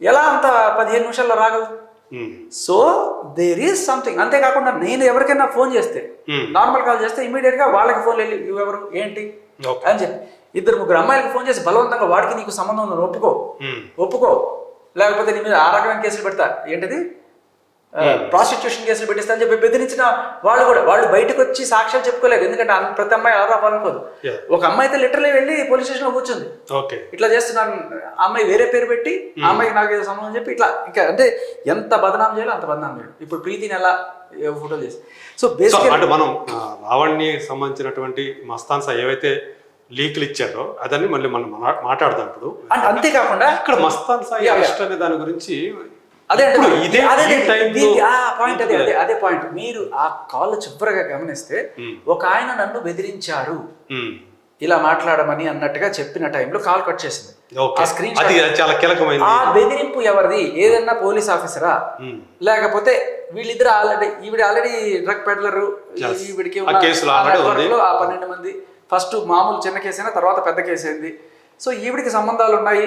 ఎలా అంత 15 నిమిషాల్లో రాగలదు? So there is something. అంతేకాకుండా నేను ఎవరికైనా ఫోన్ చేస్తే నార్మల్ కాల్ చేస్తే ఇమీడియట్ గా వాళ్ళకి ఫోన్ వెళ్ళి ఎవరు ఏంటి అని చెప్పి 2-3 అమ్మాయిలకి ఫోన్ చేసి బలవంతంగా వాడికి నీకు సంబంధం ఉందని ఒప్పుకో లేకపోతే నీ మీద ఆ రకమైన కేసులు పెడతా, ఏంటిది ప్రాస్టిట్యూషన్ కేసులు పెట్టిస్తా అని చెప్పి బెదిరించిన వాళ్ళు బయటకు వచ్చి సాక్ష్యాలు చెప్పుకోలేదు. ఎందుకంటే ప్రతి అమ్మాయి అలా రావాలనుకోదు. ఒక అమ్మాయి అయితే లిటరలీ వెళ్ళి పోలీస్ స్టేషన్ లో కూర్చుంది, ఇట్లా చేస్తున్నాను, ఆ అమ్మాయి వేరే పేరు పెట్టి ఆ అమ్మాయికి నాకు ఏదో సంబంధం చెప్పి ఇట్లా ఇంకా అంటే ఎంత బదనాం చేయాలో అంత బదనాం చేయాలి. ఇప్పుడు ప్రీతిని ఎలా ఫోటోలు చేసి సో బేసిక్ అంటే మనం లావణ్యకి సంబంధించినటువంటి మస్తాన్ సాయి ఏవైతే లీకులు ఇచ్చారో అదని మళ్ళీ మనం మాట్లాడదాం ఇప్పుడు. అంతేకాకుండా ఇక్కడ మస్తాన్ సాయి అరెస్ట్ అనే దాని గురించి అదే పాయింట్. మీరు ఆ కాల్ చివరగా గమనిస్తే ఒక ఆయన నన్ను బెదిరించారు ఇలా మాట్లాడమని అన్నట్టుగా చెప్పిన టైంలో కాల్ కట్ చేసింది. ఆ స్క్రీన్ చాలా కీలకమైనది. ఆ బెదిరింపు ఎవరిది? ఏదన్నా పోలీస్ ఆఫీసరా లేకపోతే వీళ్ళిద్దరు ఈవిడ ఆల్రెడీ డ్రగ్ పెడ్లర్, ఈవిడికి 12 మంది, ఫస్ట్ మామూలు చిన్న కేసు అయినా తర్వాత పెద్ద కేసు అయింది. సో ఈవిడికి సంబంధాలు ఉన్నాయి.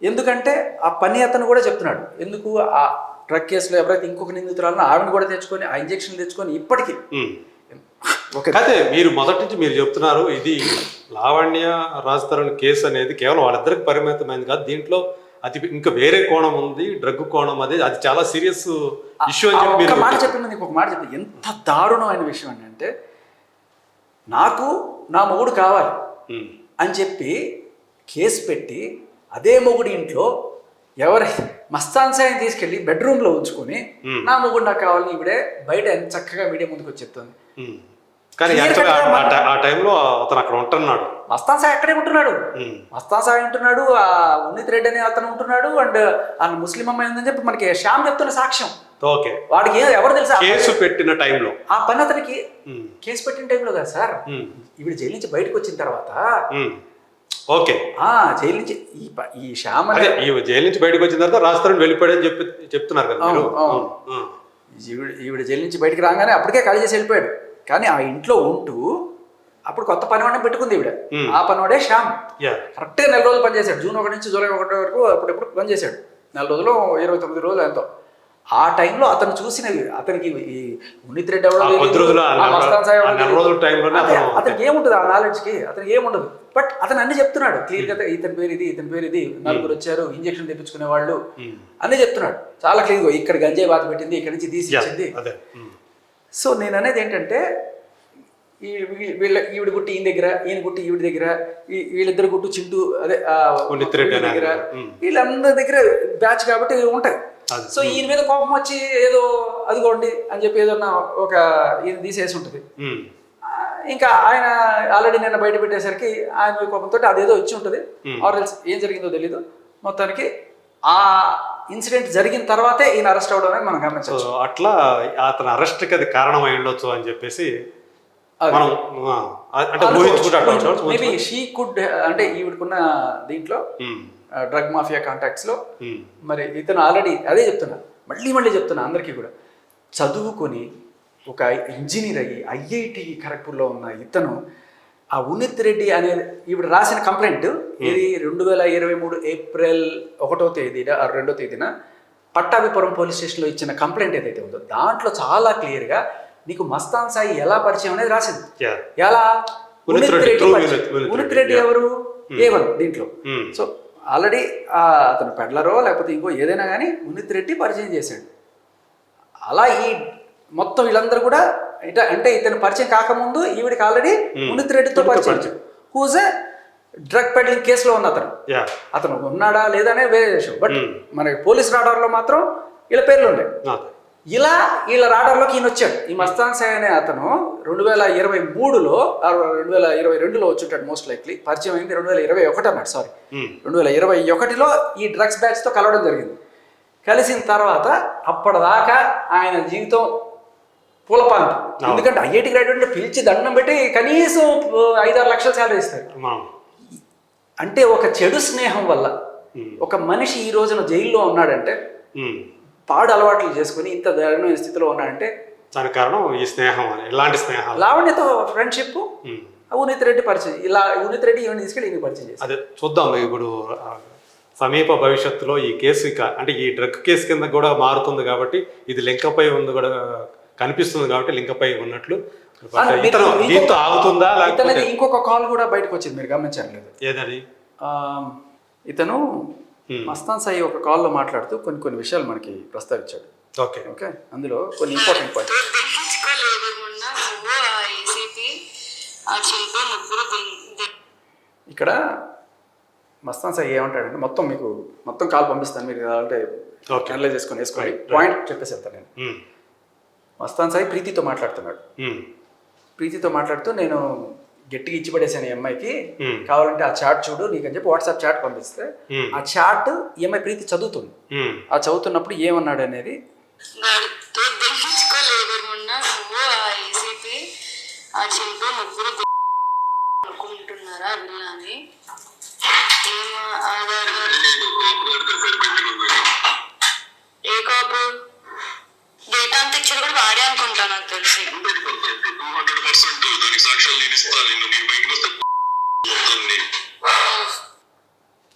ఎందుకంటే ఆ పని అతను కూడా చెప్తున్నాడు, ఎందుకు ఆ డ్రగ్ కేసులో ఎవరైతే ఇంకొక నిందితురాలను ఆవిడని కూడా తెచ్చుకొని ఆ ఇంజెక్షన్ తెచ్చుకొని ఇప్పటికీ అయితే మీరు మొదటి నుంచి మీరు చెప్తున్నారు ఇది లావణ్య రాజ్ తరుణ్ కేసు అనేది కేవలం వాళ్ళిద్దరికి పరిమితమైంది కాదు, దీంట్లో ఇంకా వేరే కోణం ఉంది, డ్రగ్ కోణం అది చాలా సీరియస్ ఇష్యూ అని చెప్పి ఒక మాట చెప్పింది. ఇంకొక మాట చెప్పింది, ఎంత దారుణమైన విషయం అంటే నాకు నా మొగుడు కావాలి అని చెప్పి కేసు పెట్టి అదే మొగుడి ఇంట్లో ఎవరి మస్తాన్ సాయిని తీసుకెళ్లి బెడ్రూమ్లో ఉంచుకొని నా మొగుడు నాకు కావాలని ఇవిడే బయట ఎంత చక్కగా మీడియా ముందుకు వచ్చి చెప్తుంది. కానీ Clear యాక్చువల్గా cut గా ఆ టైంలో అతను అక్కడ ఉంటున్నాడు. మస్తాన్ సాయి అక్కడే ఉంటున్నాడు. ఉమ్. మస్తాన్ సాయి ఉంటున్నాడు, ఆ ఉన్నిత్ రెడ్డి అనే అతను ఉంటున్నాడు, అండ్ ఆ ముస్లిం అమ్మాయి ఉందని చెప్పి మనకి శ్యామ్ చెప్తున్న సాక్ష్యం. ఓకే. వాడికి ఎవరు తెలుసా కేసు పెట్టిన టైంలో ఆ పని అతనికి కేసు పెట్టిన టైంలో కదా సార్, ఉమ్. ఇప్పుడు జైలు నుంచి బయటకు వచ్చిన తర్వాత ఉమ్. ఓకే. జైలు నుంచి ఈ శ్యామ్ అదే అనే ఈ జైలు నుంచి బయటకు వచ్చిన తర్వాత రాజస్థాన్ వెళ్ళిపోయాడని చెప్తున్నారు కదా మీరు. అవును. ఉమ్. ఈవిడ జైలు నుంచి బయటకు రాగానే అప్పటికే ఖాళీ చేసి వెళ్ళిపోయాడు. కానీ ఆ ఇంట్లో ఉంటూ అప్పుడు కొత్త పనివాడిని పెట్టుకుంది ఈవిడ. ఆ పనివాడే శ్యామ్. యా. కరెక్ట్గా 4 రోజులు పనిచేశాడు. జూన్ 1 నుంచి జూలై 1 వరకు అప్పుడెప్పుడు పనిచేశాడు. 4 రోజులు 29 రోజులు ఎంతో. ఆ టైంలో అతను చూసినవి అతనికి ఈ ఉన్నిత్ రెడ్డి ఎవడో అతనికి ఏముంటుంది ఆ నాలెడ్జ్కి, అతనికి ఏముండదు. బట్ అతను అన్ని చెప్తున్నాడు క్లియర్గా, ఇతని పేరు ఇది, ఇతని పేరు ఇది, 4 వచ్చారు, ఇంజక్షన్ తెప్పించుకునే వాళ్ళు అన్నీ చెప్తున్నాడు చాలా క్లియర్గా. ఇక్కడ గంజాయి బాత పెట్టింది, ఇక్కడ నుంచి తీసి ఇచ్చింది. సో నేను అనేది ఏంటంటే ఈవిడ గుట్టి ఈయన దగ్గర, ఈయన గుట్టి ఈవిడ దగ్గర, వీళ్ళిద్దరు గుట్టు చింటూ అదే దగ్గర, వీళ్ళందరి దగ్గర బ్యాచ్ కాబట్టి ఉంటాయి. సో ఈయన మీద కోపం వచ్చి ఏదో అదిగోండి అని చెప్పి ఏదన్నా ఒక ఈయన తీసేసి ఉంటుంది. ఇంకా ఆయన ఆల్రెడీ నిన్న బయట పెట్టేసరికి ఆయన కోపంతో అదేదో వచ్చి ఉంటుంది. ఆర్ఎల్స్ ఏం జరిగిందో తెలీదు. మొత్తానికి ఆ ఇన్సిడెంట్ జరిగిన తర్వాతే ఈయన అరెస్ట్ అవడం అనేది మనం గమనించవచ్చు. అట్లా అతను అరెస్ట్కి అది కారణం అయి ఉండొచ్చు అని చెప్పేసి మేబీ షీ కుడ్, అంటే ఈవిడకున్న దీంట్లో డ్రగ్ మాఫియా కాంటాక్ట్స్ లో మరి ఇతను ఆల్రెడీ అదే చెప్తున్నా, మళ్ళీ చెప్తున్నా అందరికీ కూడా, చదువుకొని ఒక ఇంజనీర్ అయ్యి ఐఐటి ఖరగ్పూర్లో ఉన్న ఇతను ఆ ఉన్నిత్ రెడ్డి అనే ఈవిడ రాసిన కంప్లైంట్ ఇది 2023 ఏప్రిల్ 1వ తేదీన 2వ తేదీన పట్టాభిపురం పోలీస్ స్టేషన్లో ఇచ్చిన కంప్లైంట్ ఏదైతే ఉందో దాంట్లో చాలా క్లియర్గా నీకు మస్తాన్ సాయి ఎలా పరిచయం అనేది రాసింది. ఎలా ఉన్నిత్ రెడ్డి ఎవరు A1 దీంట్లో. సో ఆల్రెడీ అతను పెడ్లరో లేకపోతే ఇంకో ఏదైనా కానీ ఉన్నిత్ రెడ్డి పరిచయం చేశాడు. అలా ఈ మొత్తం వీళ్ళందరూ కూడా అంటే ఇతను పరిచయం కాకముందు ఈవిడికి ఆల్రెడీ ఉన్నిత్ రెడ్డితో పరిచయం, హూజ్ ఏ డ్రగ్ పెడ్లింగ్ కేసులో ఉన్న అతను ఉన్నాడా లేదా అనేది వేరే విషయం. బట్ మనకి పోలీస్ రాడార్లో మాత్రం వీళ్ళ పేర్లు ఉన్నాయి. ఇలా వీళ్ళ రాడార్లోకి ఈయన వచ్చాడు. ఈ మస్తాన్ సాయి అనే అతను 2023లో 2022లో వచ్చుంటాడు మోస్ట్ లైక్లీ. పరిచయం అయింది 2021 అన్నాడు, సారీ 2021లో ఈ డ్రగ్స్ బ్యాచ్తో కలవడం జరిగింది. కలిసిన తర్వాత అప్పటిదాకా ఆయన జీవితం పూలపాంతి. ఎందుకంటే ఐఐటి గ్రాడ్యుయేట్ పిలిచి దండం పెట్టి కనీసం 5-6 లక్షల శాలరీ ఇస్తారు. అంటే ఒక చెడు స్నేహం వల్ల ఒక మనిషి ఈ రోజున జైల్లో ఉన్నాడంటే, పాడు అలవాట్లు చేసుకుని ఇంత దారుణమైన స్థితిలో ఉన్నాడంటే దానికి కారణం ఈ స్నేహం. ఎలాంటి స్నేహం? లావణ్యతో ఫ్రెండ్షిప్, ఉన్నిత్ రెడ్డి పరిచయం. ఇలా ఉన్నిత్ రెడ్డి ఈవెంట్ తీసుకెళ్ళి ఈయన పరిచయం చేసి అదే చూద్దాం. ఇప్పుడు సమీప భవిష్యత్తులో ఈ కేసు అంటే ఈ డ్రగ్ కేసు కింద కూడా మారుతుంది కాబట్టి ఇది లింకపై ఉంది కూడా కనిపిస్తుంది కాబట్టి లింకపై ఉన్నట్లు దీంతో ఆగుతుందా లేకపోతే ఇంకొక కాల్ కూడా బయటకు వచ్చింది, మీరు గమనించారు లేదు? ఏదని ఇతను మస్తాన్ సాయి ఒక కాల్లో మాట్లాడుతూ కొన్ని విషయాలు మనకి ప్రస్తావించాడు. ఓకే ఓకే, అందులో కొన్ని ఇంపార్టెంట్ పాయింట్స్. ఇక్కడ మస్తాన్ సాయి ఏమంటాడంటే, మొత్తం కాల్ పంపిస్తాను, మీరు అంటే అనలైజ్ చేసుకొని వేసుకోండి, పాయింట్ చెప్పేసి వెళ్తాను నేను. మస్తాన్ సాయి ప్రీతితో మాట్లాడుతున్నాడు. ప్రీతితో మాట్లాడుతూ నేను గట్టిగా ఇచ్చి పడేసాను ఈ అమ్మాయికి, కావాలంటే ఆ చాట్ చూడు నీకని చెప్పి వాట్సాప్ చాట్ పంపిస్తే ఆ చాట్ ఈ అమ్మాయి ప్రీతి చదువుతుంది. ఆ చదువుతున్నప్పుడు ఏమన్నాడు అనేది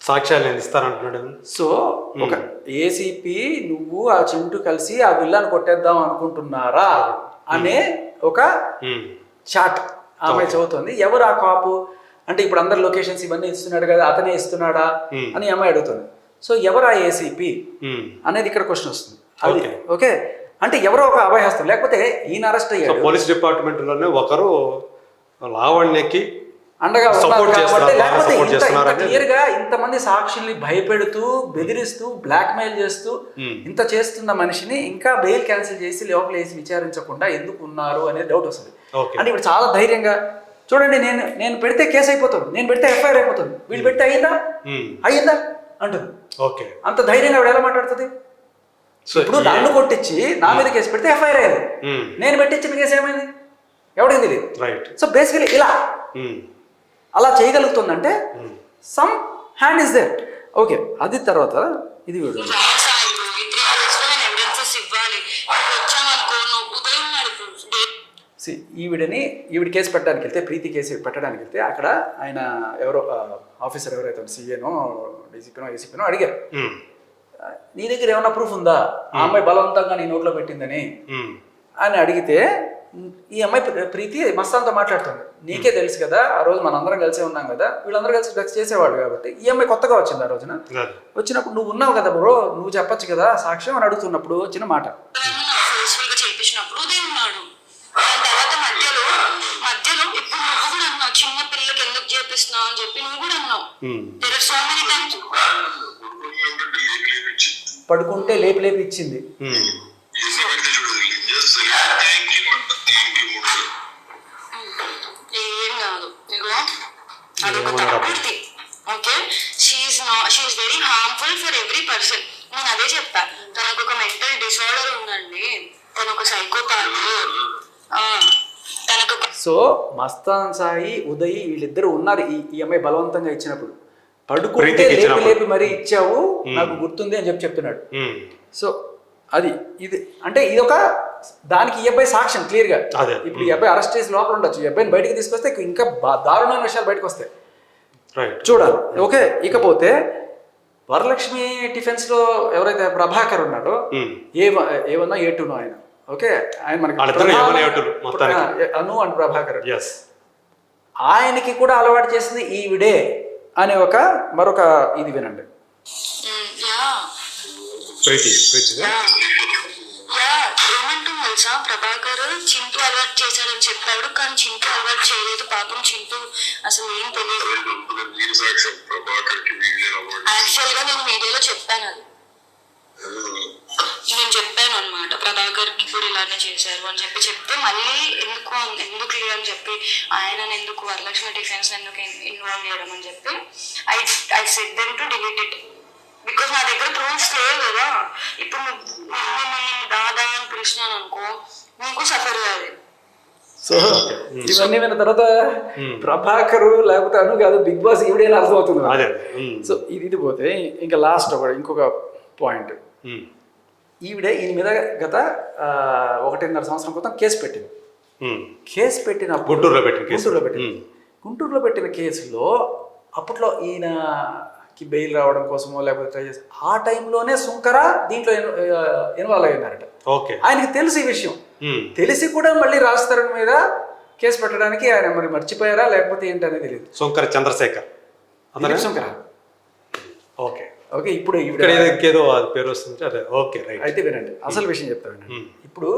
సాక్ష్యాలు నేను ఇస్తానంటున్నాడు. సో ఒక ఏసీపీ నువ్వు ఆ చింటూ కలిసి ఆ విల్లాన్ని కొట్టేద్దాం అనుకుంటున్నారా అనే ఒక చాట్ ఆమె చదువుతుంది. ఎవరు ఆ కాపు అంటే ఇప్పుడు అందరు లొకేషన్స్ ఇవన్నీ ఇస్తున్నాడు కదా, అతనే ఇస్తున్నాడా అని అమ్మాయి అడుగుతుంది. సో ఎవరు ఆ ఏసీపీ అనేది ఇక్కడ క్వశ్చన్ వస్తుంది. అది ఓకే అంటే ఎవరో ఒక అభయహస్తం, లేకపోతే ఈయన అరెస్ట్ అయ్యాడు. పోలీస్ డిపార్ట్మెంట్ లోనే ఒకరు లావణ్యకి అండగా క్లియర్ గా ఇంతమంది సాక్షుల్ని భయపెడుతూ బెదిరిస్తూ బ్లాక్ మెయిల్ చేస్తూ ఇంత చేస్తున్న మనిషిని ఇంకా బెయిల్ క్యాన్సిల్ చేసి లోపల వేసి విచారించకుండా ఎందుకు ఉన్నారు అనేది డౌట్ వస్తుంది. ఓకే. అంటే ఇప్పుడు చాలా ధైర్యంగా చూడండి, నేను పెడితే కేసు అయిపోతుంది, నేను పెడితే ఎఫ్ఐఆర్ అయిపోతుంది, వీళ్ళు పెడితే అయ్యిందా అంటుంది. ఓకే. అంత ధైర్యంగా ఆవిడ ఎలా మాట్లాడుతుంది? సో ఇప్పుడు నన్ను కొట్టించి నా మీద కేసు పెడితే ఎఫ్ఐఆర్ అయ్యేది, నేను పెట్టించిన కేసు ఏమైంది ఎవడికి తెలియదు. రైట్. సో బేసికలీ ఇలా అలా చేయగలుగుతుందంటే some hand is there. Okay, అది తర్వాత ఇది వీడు ఈవిడ కేసు పెట్టడానికి వెళ్తే, ప్రీతి కేసు పెట్టడానికి వెళ్తే అక్కడ ఆయన ఎవరో ఆఫీసర్ ఎవరైతే సీఏనో డీసీపీనో ఏసీపీనో అడిగారు, నీ దగ్గర ఏమన్నా ప్రూఫ్ ఉందా ఆ అమ్మాయి బలవంతంగా నీ నోట్లో పెట్టిందని అని అడిగితే, ఈ అమ్మాయి ప్రీతి మస్తాన్తో మాట్లాడుతుంది, నీకే తెలుసు కదా ఆ రోజు మనందరం కలిసే ఉన్నాం కదా, వీళ్ళందరూ కలిసి డ్రగ్స్ చేసేవాడు కాబట్టి. ఈ అమ్మాయి కొత్తగా వచ్చింది ఆ రోజున, వచ్చినప్పుడు నువ్వు ఉన్నావు కదా బ్రో, నువ్వు చెప్పొచ్చు కదా సాక్ష్యం అని అడుగుతున్నప్పుడు వచ్చిన మాట. చిన్న పిల్లలకి ఎందుకు చేపిస్తున్నావు అని చెప్పి నువ్వు కూడా అన్నావు. పడుకుంటే లేపి లేపి ఇచ్చింది. ఏం కాదు, ఇగో అదొక తప్పుడుది. Okay, she's very harmful for every person. నేను అదే చెప్పా, తనకు ఒక మెంటల్ డిసార్డర్ ఉందండి, తను ఒక సైకోపాత్. సో మస్తాన్ సాయి, ఉదయ్ వీళ్ళిద్దరు ఉన్నారు ఈ అమ్మాయి బలవంతంగా ఇచ్చినప్పుడు. పడుకుంటే లేపి లేపి మరీ ఇచ్చావు నాకు గుర్తుంది అని చెప్తున్నాడు. సో అది ఇది అంటే ఇది ఒక దానికి ఈ అబ్బాయి సాక్ష్యం క్లియర్ గా. ఇప్పుడు ఈ అబ్బాయి అరెస్ట్ చేసి లోపల ఉండొచ్చు, ఈ అబ్బాయిని బయటకు తీసుకొస్తే ఇంకా దారుణమైన విషయాలు బయటకు వస్తాయి, చూడాలి. ఓకే, ఇకపోతే వరలక్ష్మి టిఫెన్స్ లో ఎవరైతే ప్రభాకర్ ఉన్నాడో, ఏమన్నా ఏటునో ఆయన, ఓకే, ఆయన మనకి అను అండ్ ప్రభాకర్, ఆయనకి కూడా అలవాటు చేసింది ఈవిడే అనే మరొక ఇది వినండి. ఏమంటుంది తెలుసా, ప్రభాకర్ చింటూ అలవాటు చేశాడని చెప్పాడు, కానీ చింటూ అలవాటు చేయలేదు, పాపం చింటూ అసలు ఏం తెలియదు. యాక్చువల్ గా నేను మీడియాలో చెప్పాను, అది నేను చెప్పాను అనమాట, ప్రభాకర్ కి కూడా ఇలానే చేశారు అని చెప్తే మళ్ళీ ఎందుకు అని చెప్పి ఆయన ఎందుకు వరలక్ష్మి డిఫెన్స్ ఎందుకు ఇన్వాల్వ్ చేయడం అని చెప్పి I said them to delete it, because నా దగ్గర ప్రూఫ్స్ లేవు కదా. ఇప్పుడు నువ్వు దాదా అని పిలిచినాను అనుకో, నీకు సఫర్ కాదు. సో ఇవన్నీ విన్న తర్వాత ప్రభాకరు లేకపోతే అను కాదు, బిగ్ బాస్ ఈవిడేనా అర్థమవుతుంది. సో ఇది పోతే ఇంకా లాస్ట్ ఇంకొక పాయింట్, ఈవిడ మీద గత 1.5 సంవత్సరం క్రితం కేసు పెట్టింది. కేసు పెట్టినప్పుడు గుంటూరులో పెట్టిన కేసులో అప్పట్లో ఈయనకి బెయిల్ రావడం కోసమో లేకపోతే ట్రై చేసి ఆ టైంలోనే సుంకర దీంట్లో ఇన్వాల్వ్ అయ్యారట. ఆయనకి తెలుసు ఈ విషయం, తెలిసి కూడా మళ్ళీ రాజ్ మీద కేసు పెట్టడానికి ఆయన మరి మర్చిపోయారా లేకపోతే ఏంటనేది తెలియదు. సుంకర చంద్రశేఖర్ సుంకర. ఓకే, ఇప్పుడు పేరు వస్తుంది. అయితే వినండి, అసలు విషయం చెప్తా వినండి. ఇప్పుడు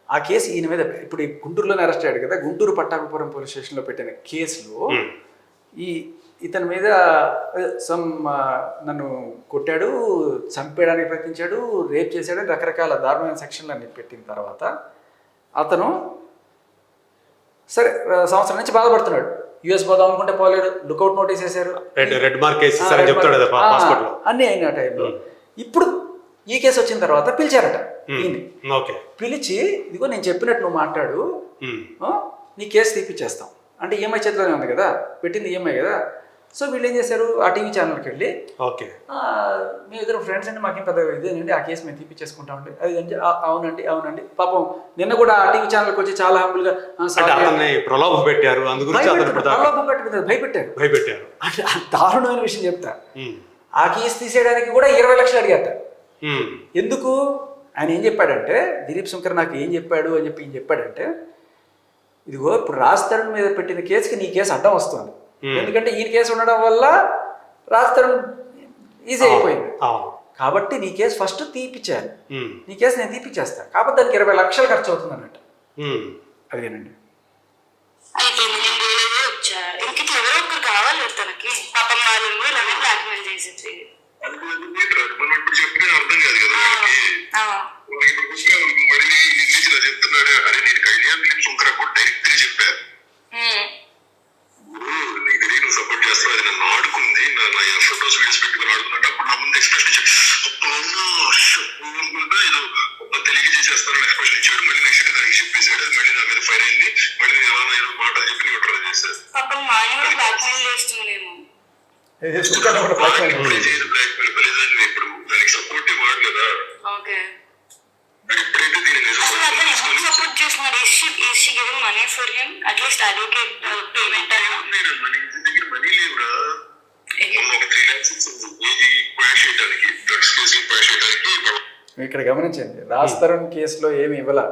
ఆ కేసు ఈయన మీద, ఇప్పుడు గుంటూరులోనే అరెస్ట్ అయ్యాడు కదా, గుంటూరు పట్టాభిపురం పోలీస్ స్టేషన్లో పెట్టిన కేసులో ఇతని మీద నన్ను కొట్టాడు, చంపేయడానికి ప్రయత్నించాడు, రేప్ చేశాడని రకరకాల దారుణమైన సెక్షన్లు అన్ని పెట్టిన తర్వాత అతను సరే సంవత్సరం నుంచి బాధపడుతున్నాడు. యుఎస్ పోదాం అనుకుంటే పోలేడు, లుకౌట్ నోటీస్ వేశారు, అన్నీ అయిన టైంలో. ఇప్పుడు ఈ కేసు వచ్చిన తర్వాత పిలిచారట ఈయన్ని, పిలిచి ఇదిగో నేను చెప్పినట్టు నువ్వు మాట్లాడు, నీ కేసు తీపిచ్చేస్తాం అంటే ఈఎంఐ చేతిలోనే ఉంది కదా, పెట్టింది ఈఎంఐ కదా. సో వీళ్ళు ఏం చేశారు, ఆ టీవీ ఛానల్కి వెళ్ళి మీ ఇద్దరు ఫ్రెండ్స్ అండి, మాకేం పెద్ద ఇదేనండి, ఆ కేసు మేము తీపిచ్చేసుకుంటామండి అది అంటే అవునండి పాపం నిన్న కూడా ఆ టీవీ ఛానల్కి వచ్చి చాలా హంబుల్గా ప్రలోభ పెట్టారు, భయపెట్టారు. అంటే దారుణమైన విషయం చెప్తా, ఆ కేసు తీసేయడానికి కూడా 20 లక్షలు అడిగారట. ఎందుకు? ఆయన ఏం చెప్పాడంటే, దిలీప్ శంకర్ నాకు ఏం చెప్పాడు అని చెప్పి చెప్పాడంటే, ఇదిగో ఇప్పుడు రాజ్ తరుణ్ మీద పెట్టిన కేసుకి నీ కేసు అడ్డం వస్తుంది, ఎందుకంటే ఈయన కేసు ఉండడం వల్ల రాజ్ తరుణ్ ఈజీ అయిపోయింది కాబట్టి నీ కేసు ఫస్ట్ తీపిచ్చాను, నీ కేసు నేను తీపిచ్చేస్తాను, కాకపోతే దానికి 20 లక్షలు ఖర్చు అవుతుంది అన్నట్టు. అదేనండి. చెప్తున్నాడు, అరే నేను కళ్యాణ్ శంకర్ డైరెక్ట్ సుల్తాన్ కూడా blackmail. ఇప్పుడు దానికి సపోర్టివ్ వాడు కదా. ఓకే ఎప్పుడైతే దీన్ని అసలు అతను ఎందుకు సపోర్ట్ చేస్తున్నారు? is she giving money for him? At least advocate payment అయినా దగ్గర మనీ లేవురా. మొన్న ఒక 3 lakhs ఇచ్చింది ఏది క్వాష్ చేయడానికి, డ్రగ్స్ కేసులు క్వాష్ చేయడానికి. ఇక్కడ గమనించండి, రాజ్ తరుణ్ కేసులో ఏమి ఇవ్వాల,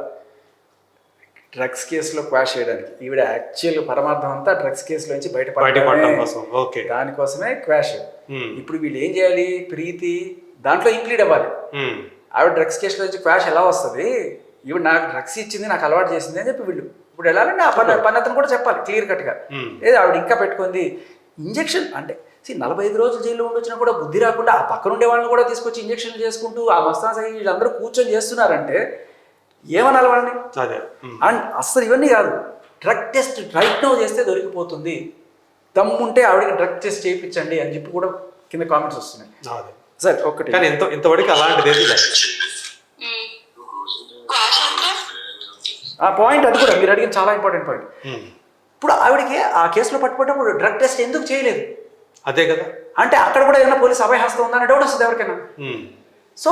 డ్రగ్స్ కేసులో క్వాష్ చేయడానికి. ఈవిడ యాక్చువల్ పరమార్థం అంతా డ్రగ్స్ కేసులో నుంచి బయటపడటం కోసం. ఓకే, దానికోసమే క్వాష్. ఇప్పుడు వీళ్ళు ఏం చేయాలి, ప్రీతి దాంట్లో ఇంక్లూడ్ అవ్వాలి. ఆవిడ డ్రగ్స్ కేసులో నుంచి క్వాష్ ఎలా వస్తుంది, ఈవిడ నాకు డ్రగ్స్ ఇచ్చింది, నాకు అలవాటు చేసింది అని చెప్పి వీళ్ళు ఇప్పుడు వెళ్ళాలంటే ఆ పని అతను కూడా చెప్పాలి క్లియర్ కట్గా. లేదు ఆవిడ ఇంకా పెట్టుకుంది ఇంజెక్షన్ అంటే 45 రోజులు జైల్లో ఉండొచ్చినా కూడా బుద్ధి రాకుండా ఆ పక్కన ఉండే వాళ్ళని కూడా తీసుకొచ్చి ఇంజక్షన్లు చేసుకుంటూ ఆ మస్తాన్ సాయి వీళ్ళందరూ కూర్చొని చేస్తున్నారంటే ఏమనాలి వాళ్ళని? అండ్ అస్సలు ఇవన్నీ కాదు, డ్రగ్ టెస్ట్ రైట్ నో చేస్తే దొరికిపోతుంది, దమ్ముంటే ఆవిడకి డ్రగ్ టెస్ట్ చేయించండి అని చెప్పి కూడా కింద కామెంట్స్ వస్తున్నాయి. సరే ఒక్కటి కానీ ఇంతవరకు అలాంటిది క్వాష్ అంటే ఆ పాయింట్, అది కూడా మీరు అడిగిన చాలా ఇంపార్టెంట్ పాయింట్. ఇప్పుడు ఆవిడకి ఆ కేసులో పట్టుబడ్డప్పుడు డ్రగ్ టెస్ట్ ఎందుకు చేయలేదు? అదే కదా, అంటే అక్కడ కూడా ఏదైనా పోలీస్ అభయహస్తం ఉందన్న డౌట్ వస్తుంది ఎవరికైనా. సో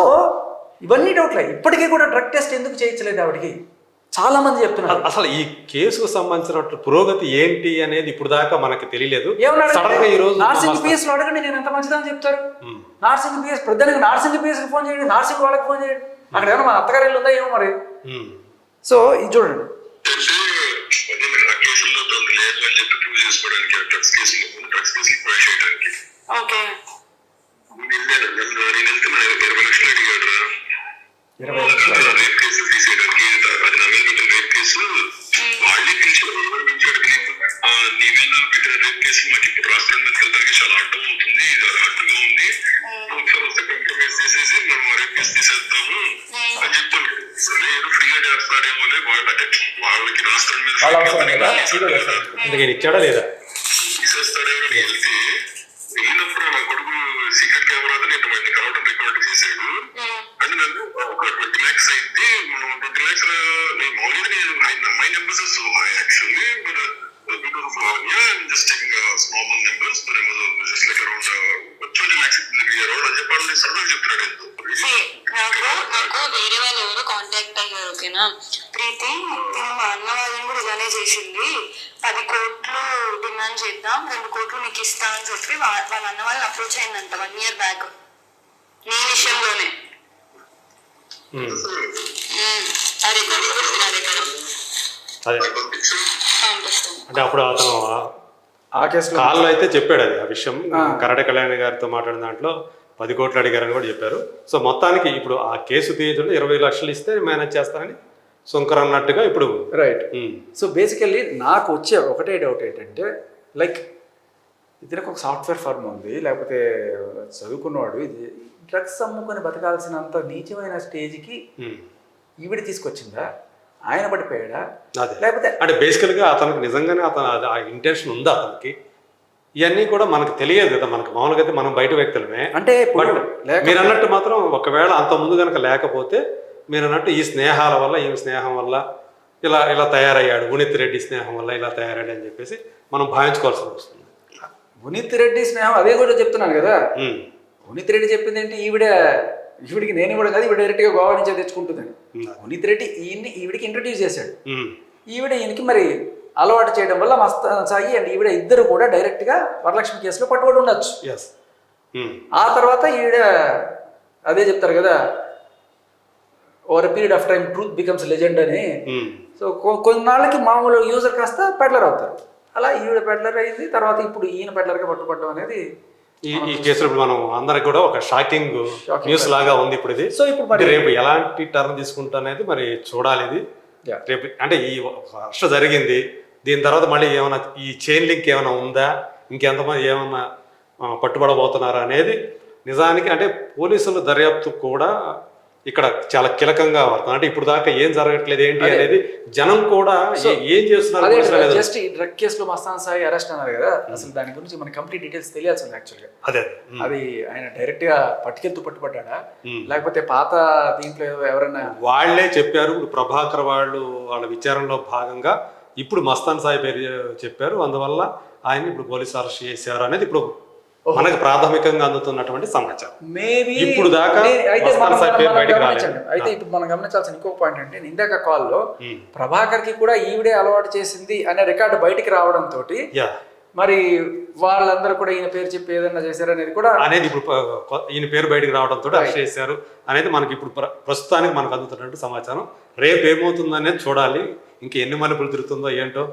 ఇవన్నీ డౌట్లే. ఇప్పటికీ కూడా డ్రగ్ టెస్ట్ ఎందుకు చేయించలేదు ఆవిడకి చాలా మంది చెప్తున్నారు. అసలు ఈ కేసుకు సంబంధించిన పురోగతి ఏంటి అనేది ఇప్పుడు దాకా మనకి తెలియలేదు. ఏమన్నాడు ఈ రోజు నార్సింగ్ పిఎస్ లో అడగండి, నేను ఎంత మంచిదని చెప్తారు. నార్సింగ్ పిఎస్ ప్రధానంగా నార్సింగ్ పిఎస్ కి ఫోన్ చేయండి, నార్సింగ్ వాళ్ళకి ఫోన్ చేయండి, అక్కడ ఏమన్నా మన అత్తగారి ఇల్లు ఉందా ఏమో మరి. సో ఇది చూడండి, కేసుల్లో తను లేదు అని చెప్పి ప్రూవ్ చేసుకోవడానికి, డ్రగ్స్ కేసులు క్వాష్ చేయడానికి. ఓకే నేను వెళ్తే నా 20 లక్షలు అడిగాడు రా. 20 లక్షలు రేప్ కేసులు తీసేయడానికి. అది నా మీద పెట్టిన రేప్ కేసు వాళ్ళే పిలిచాడు. ఎవరు పిలిచాడు తెలియదు. నీ మీద పెట్టిన రేప్ కేసు మాకు ఇప్పుడు రాష్ట్రం మీదకి వెళ్ళడానికి చాలా అడ్డం అవుతుంది, ఇది అడ్డుగా ఉంది, ఒకసారి వస్తే కాంప్రమైజ్ చేసేసి మనం రేప్ కేసు తీసేద్దాము అని చెప్తాను. సరే ఏదో ఫ్రీగా చేస్తాడేమో అంటే వాళ్ళకి రాష్ట్రం మీద ఇచ్చాడా లేదా తీసేస్తాడేమో వెళ్తే వెళ్ళినప్పుడు నా కొడుకు సీక్రెట్ కెమెరాతో నేను కలవడం రికార్డ్ చేశాడు. అంటే నన్ను ఒక 20 lakhs అయింది. మనం 20 lakhs మామూలుగా my numbers so high actually just taking small numbers just like around 20 lakhs around అని చెప్పాలని సడన్ చెప్తున్నాడు. నాకు వేరే వాళ్ళు ఎవరో కాంటాక్ట్ అయ్యారు. ఓకేనా ప్రీతి, మా అన్న వాళ్ళని కూడా ఇలానే చేసింది, 10 కోట్లు డిమాండ్ చేద్దాం, 2 కోట్లు నీకు ఇస్తా అని చెప్పి వాళ్ళ అన్న వాళ్ళని అప్రోచ్ అయిందంట 1 year బ్యాక్ నీ విషయంలోనే. అది నా దగ్గర అంటే అప్పుడు అతను ఆ కేసులో కాల్లో అయితే చెప్పాడు అది ఆ విషయం. కరట కళ్యాణ్ గారితో మాట్లాడిన దాంట్లో 10 కోట్లు అడిగారని కూడా చెప్పారు. సో మొత్తానికి ఇప్పుడు ఆ కేసు తీయకుండా 20 లక్షలు ఇస్తే మేనేజ్ చేస్తారని శంకర్ అన్నట్టుగా ఇప్పుడు రైట్. సో బేసికల్లీ నాకు వచ్చే ఒకటే డౌట్ ఏంటంటే, లైక్ ఇతనికి ఒక సాఫ్ట్వేర్ ఫర్మ్ ఉంది, లేకపోతే చదువుకున్నవాడు, ఇది డ్రగ్స్ అమ్ముకొని బతకాల్సినంత నీచమైన స్టేజ్కి ఈవిడ తీసుకొచ్చిందా, ఆయన పడిపోయాడా, లేకపోతే అంటే బేసికల్గా అతనికి నిజంగానే అతను ఆ ఇంటెన్షన్ ఉందా అతనికి, ఇవన్నీ కూడా మనకు తెలియదు కదా. మనకు మామూలుగా అయితే మనం బయట వ్యక్తులమే. అంటే మీరు అన్నట్టు మాత్రం ఒకవేళ అంత ముందు కనుక లేకపోతే మీరు అన్నట్టు ఈ స్నేహాల వల్ల, ఈ స్నేహం వల్ల ఇలా తయారయ్యాడు, ఉనిత్ రెడ్డి స్నేహం వల్ల ఇలా తయారయ్యాడు అని చెప్పేసి మనం భావించుకోవాల్సి వస్తుంది. ఉనిత్ రెడ్డి స్నేహం అదే కూడా చెప్తున్నాను కదా. ఉనిత్ రెడ్డి చెప్పింది ఏంటి, ఈవిడికి నేను ఇవ్వడం కాదు, ఈవిడ డైరెక్ట్గా గోవా నుంచే తెచ్చుకుంటుందని. ఉనిత్ రెడ్డి ఈవిడికి ఇంట్రడ్యూస్ చేశాడు. ఈవిడ ఈయనకి మరి అలవాటు చేయడం వల్ల మస్తాన్ సాయి అండ్ ఈవిడ ఇద్దరు కూడా డైరెక్ట్గా వరలక్ష్మి కేసులో పట్టుబడి ఉండొచ్చు. ఆ తర్వాత ఈవిడ అదే చెప్తారు కదా, over period of time truth becomes legend అని. సో కొన్నాళ్ళకి మామూలు యూజర్ కాస్త పెడ్లర్ అవుతారు. అలా ఈవిడ పెడ్లర్ అయింది, తర్వాత ఇప్పుడు ఈయన పెడ్లర్గా పట్టుబడడం అనేది ఈ కేసులో మనం అందరికి కూడా ఒక షాకింగ్ న్యూస్ లాగా ఉంది ఇప్పుడు ఇది. సో ఇప్పుడు మరి రేపు ఎలాంటి టర్న్ తీసుకుంటా అనేది మరి చూడాలి. ఇది రేపు అంటే ఈ వర్ష జరిగింది, దీని తర్వాత మళ్ళీ ఏమైనా ఈ చైన్ లింక్ ఏమైనా ఉందా, ఇంకెంతమంది ఏమన్నా పట్టుబడబోతున్నారా అనేది నిజానికి అంటే పోలీసుల దర్యాప్తు కూడా ఇక్కడ చాలా కీలకంగా వస్తుంది. అంటే ఇప్పుడు దాకా ఏం జరగట్లేదు ఏంటి అనేది జనం కూడా ఏం చేస్తున్నారు. జస్ట్ ఈ డ్రగ్ కేసులో మస్తాన్ సాయి అరెస్ట్ అన్నారు కదా, అసలు దాని గురించి మనకి కంప్లీట్ డీటెయిల్స్ తెలియాల్సింది యాక్చువల్గా. అది ఆయన డైరెక్ట్ గా పట్టుబడ్డా, లేకపోతే పాత దీంట్లో ఎవరైనా వాళ్లే చెప్పారు. ఇప్పుడు ప్రభాకర్ వాళ్ళ విచారణలో భాగంగా ఇప్పుడు మస్తాన్ సాయి పేరు చెప్పారు, అందువల్ల ఆయన ఇప్పుడు పోలీసు అరెస్ట్ చేశారు అనేది ఇప్పుడు మనకు ప్రాథమికంగా అందుతున్నటువంటి సమాచారం. మేబీ ఇప్పుడు దాకా అయితే మస్తాన్ సాయి పేరు బయటికి గమనించండి. రాలేదు. అయితే ఇప్పుడు మనం గమనించాల్సిన ఇంకో పాయింట్ అంటే ఇందాక కాల్లో ప్రభాకర్ కి కూడా ఈవిడే అలవాటు చేసింది అనే రికార్డు బయటికి రావడంతో యా మరి వాళ్ళందరూ కూడా ఈయన పేరు చెప్పి ఏదైనా చేశారనేది కూడా అనేది ఇప్పుడు ఈయన పేరు బయటికి రావడంతో అరెస్ట్ చేశారు అనేది మనకి ఇప్పుడు ప్రస్తుతానికి మనకు అందుతున్నట్టు సమాచారం. రేపు ఏమవుతుందనేది చూడాలి. ఇంక ఎన్ని మలుపులు తిరుగుతుందో ఏంటో